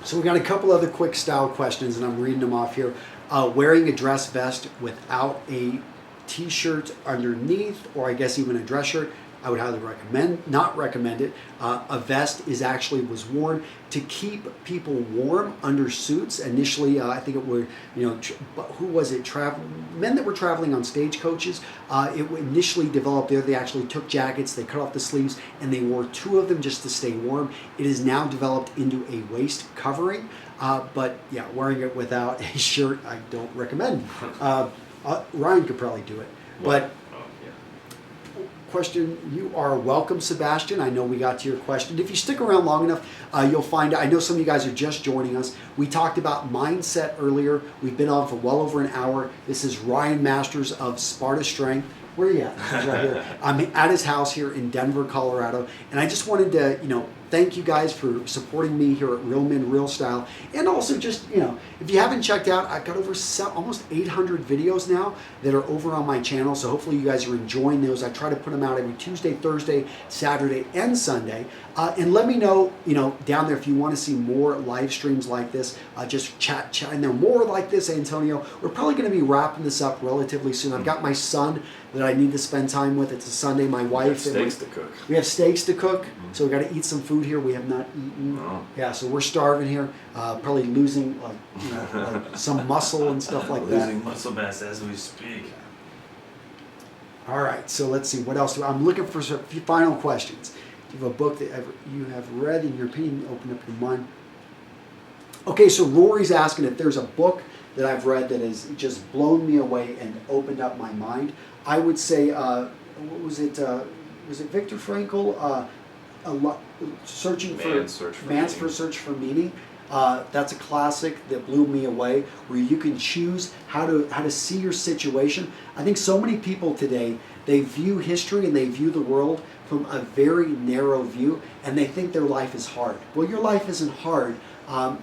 So we got a couple other quick style questions, and I'm reading them off here. Wearing a dress vest without a t-shirt underneath, or I guess even a dress shirt, I would highly not recommend it. A vest was worn to keep people warm under suits. Initially, I think it were, who was it? Men that were traveling on stagecoaches. It initially developed there. They actually took jackets, they cut off the sleeves, and they wore 2 of them just to stay warm. It is now developed into a waist covering. But yeah, wearing it without a shirt, I don't recommend. Ryan could probably do it. But question, you are welcome, Sebastian. I know we got to your question. If you stick around long enough, you'll find out. I know some of you guys are just joining us. We talked about mindset earlier. We've been on for well over an hour. This is Ryan Masters of Sparta Strength. Where are you at? He's right here. I'm at his house here in Denver, Colorado. And I just wanted to, thank you guys for supporting me here at Real Men, Real Style. And also just, if you haven't checked out, I've got over almost 800 videos now that are over on my channel. So hopefully you guys are enjoying those. I try to put them out every Tuesday, Thursday, Saturday, and Sunday. And let me know, down there if you want to see more live streams like this. Just chat, and there more like this, Antonio. We're probably going to be wrapping this up relatively soon. I've got my son that I need to spend time with. It's a Sunday. My wife. We have steaks to cook. We have steaks to cook, so we got to eat some food here. We have not eaten. Oh. Yeah, so we're starving here. Probably losing like some muscle and stuff like that. Losing muscle mass as we speak. All right, so let's see what else. I'm looking for some final questions. Do you have a book that you have read, in your opinion, open up your mind? Okay, so Rory's asking if there's a book that I've read that has just blown me away and opened up my mind. I would say, what was it? Was it Viktor Frankl? Man's Search for Meaning. That's a classic that blew me away, where you can choose how to see your situation. I think so many people today, they view history and they view the world from a very narrow view, and they think their life is hard. Well, your life isn't hard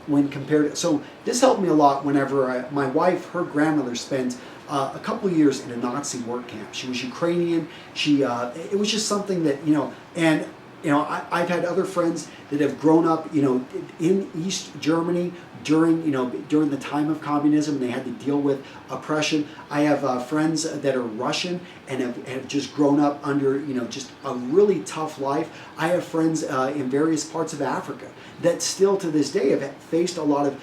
when compared to, so this helped me a lot whenever my wife, her grandmother spent a couple of years in a Nazi work camp. She was Ukrainian. It was just something that, and I've had other friends that have grown up, in East Germany during the time of communism, and they had to deal with oppression. I have friends that are Russian and have just grown up under, just a really tough life. I have friends in various parts of Africa that still to this day have faced a lot of,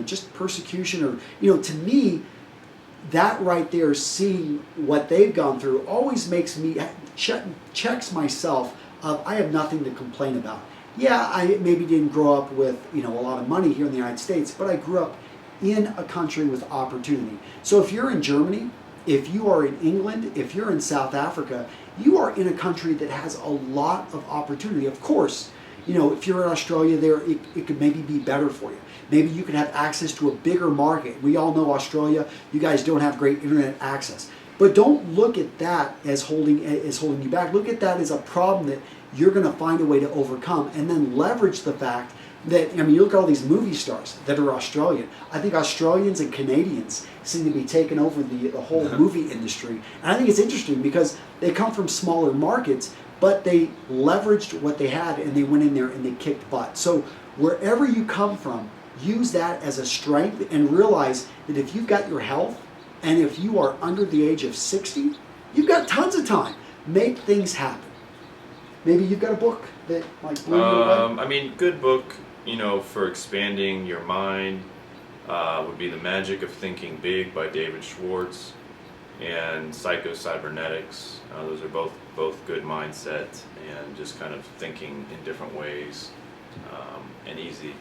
just persecution, or, to me, that right there, seeing what they've gone through, always makes me checks myself. I have nothing to complain about. Yeah, I maybe didn't grow up with a lot of money here in the United States, but I grew up in a country with opportunity. So if you're in Germany, if you are in England, if you're in South Africa, you are in a country that has a lot of opportunity. Of course, if you're in Australia, it could maybe be better for you. Maybe you could have access to a bigger market. We all know Australia, you guys don't have great internet access. But don't look at that as holding you back. Look at that as a problem that you're going to find a way to overcome, and then leverage the fact that, you look at all these movie stars that are Australian. I think Australians and Canadians seem to be taking over the whole movie industry. And I think it's interesting because they come from smaller markets, but they leveraged what they had and they went in there and they kicked butt. So wherever you come from, use that as a strength and realize that if you've got your health and if you are under the age of 60, you've got tons of time. Make things happen. Maybe you've got a book that like blew you away. I mean, good book, for expanding your mind would be The Magic of Thinking Big by David Schwartz, and Psycho-Cybernetics. Those are both good mindset and just kind of thinking in different ways, and easy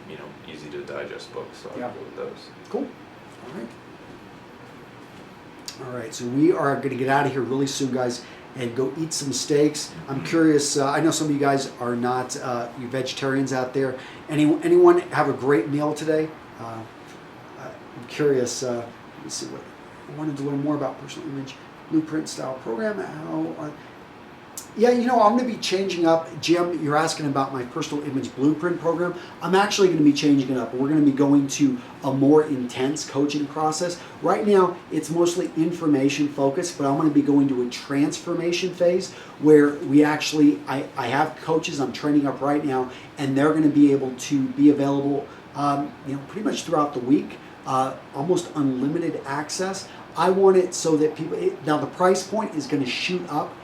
to digest books. So I'll go with those. Cool. All right, so we are going to get out of here really soon, guys, and go eat some steaks. I'm curious, I know some of you guys are not you vegetarians out there. Anyone have a great meal today? I'm curious, let me see what, I wanted to learn more about personal image blueprint style program. Yeah, I'm going to be changing up. Jim, you're asking about my personal image blueprint program. I'm actually going to be changing it up. We're going to be going to a more intense coaching process. Right now, it's mostly information focused, but I'm going to be going to a transformation phase where we actually, I have coaches I'm training up right now, and they're going to be able to be available, pretty much throughout the week, almost unlimited access. I want it so that people, now the price point is going to shoot up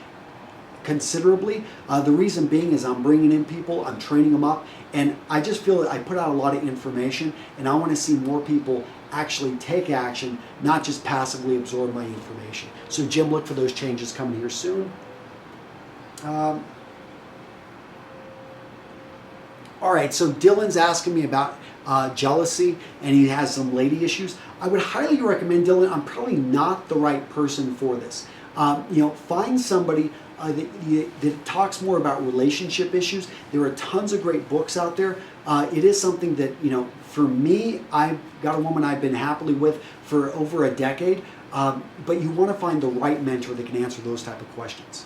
considerably. The reason being is I'm bringing in people, I'm training them up, and I just feel that I put out a lot of information, and I want to see more people actually take action, not just passively absorb my information. So Jim, look for those changes coming here soon. All right, so Dylan's asking me about jealousy, and he has some lady issues. I would highly recommend, Dylan, I'm probably not the right person for this. Find somebody that talks more about relationship issues. There are tons of great books out there. It is something that, for me, I've got a woman I've been happily with for over a decade, but you want to find the right mentor that can answer those type of questions.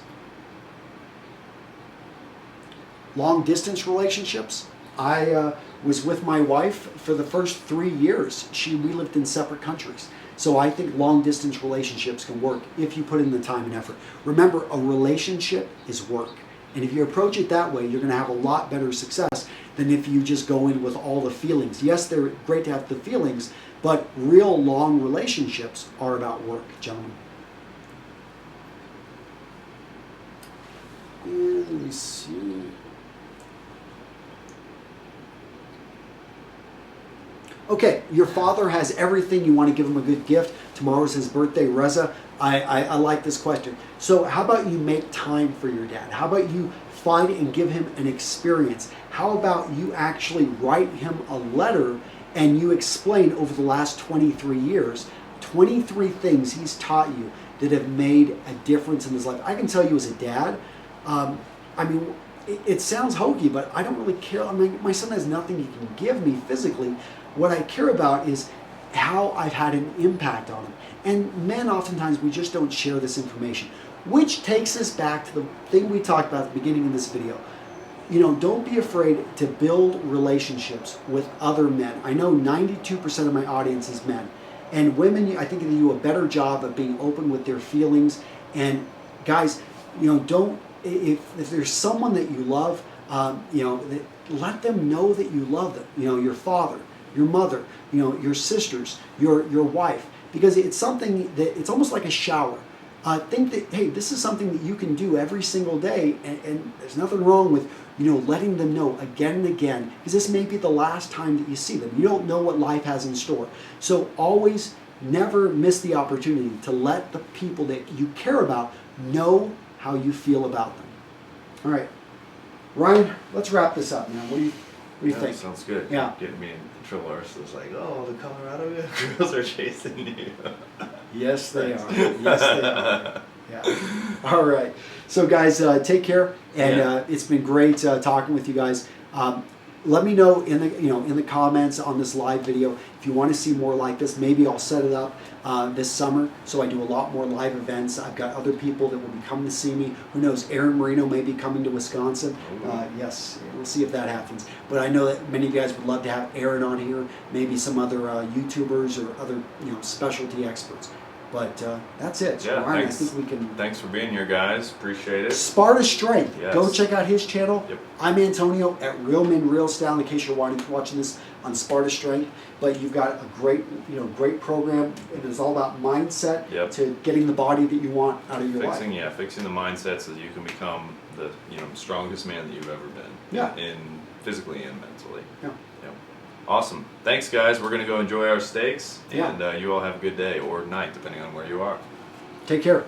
Long distance relationships. I was with my wife for the first 3 years. We lived in separate countries. So I think long distance relationships can work if you put in the time and effort. Remember, a relationship is work. And if you approach it that way, you're going to have a lot better success than if you just go in with all the feelings. Yes, they're great to have the feelings, but real long relationships are about work, gentlemen. And let me see. Okay, your father has everything. You want to give him a good gift. Tomorrow's his birthday. Reza, I like this question. So how about you make time for your dad? How about you find and give him an experience? How about you actually write him a letter and you explain over the last 23 years, 23 things he's taught you that have made a difference in his life. I can tell you as a dad, it sounds hokey, but I don't really care. My son has nothing he can give me physically. What I care about is how I've had an impact on him. And men, oftentimes, we just don't share this information, which takes us back to the thing we talked about at the beginning of this video. Don't be afraid to build relationships with other men. I know 92% of my audience is men. And women, I think they do a better job of being open with their feelings. And guys, if there's someone that you love, let them know that you love them. Your father, your mother, your sisters, your wife, because it's something that it's almost like a shower. Think that, hey, this is something that you can do every single day, and there's nothing wrong with letting them know again and again, because this may be the last time that you see them. You don't know what life has in store. So always never miss the opportunity to let the people that you care about know how you feel about them. All right, Ryan, let's wrap this up now. What do you think? Sounds good. Yeah. Getting me in trouble. It's like, oh, the Colorado girls are chasing you. Yes, they are. Yes, they are. Yeah. All right. So, guys, take care, and it's been great talking with you guys. Let me know in the comments on this live video if you want to see more like this. Maybe I'll set it up this summer so I do a lot more live events. I've got other people that will be coming to see me. Who knows? Aaron Marino may be coming to Wisconsin. Yes, we'll see if that happens. But I know that many of you guys would love to have Aaron on here. Maybe some other YouTubers or other specialty experts. But that's it. So Yeah, Ryan, thanks. I think we can. Thanks for being here, guys. Appreciate it. Sparta Strength. Yes. Go check out his channel. Yep. I'm Antonio at Real Men Real Style. In case you're watching this on Sparta Strength, but you've got a great, great program. It is all about mindset to getting the body that you want out of your life. Fixing the mindset so that you can become the strongest man that you've ever been. Yeah. In physically and mentally. Yeah. Yeah. Awesome. Thanks, guys. We're gonna go enjoy our steaks, Yeah. and you all have a good day or night, depending on where you are. Take care.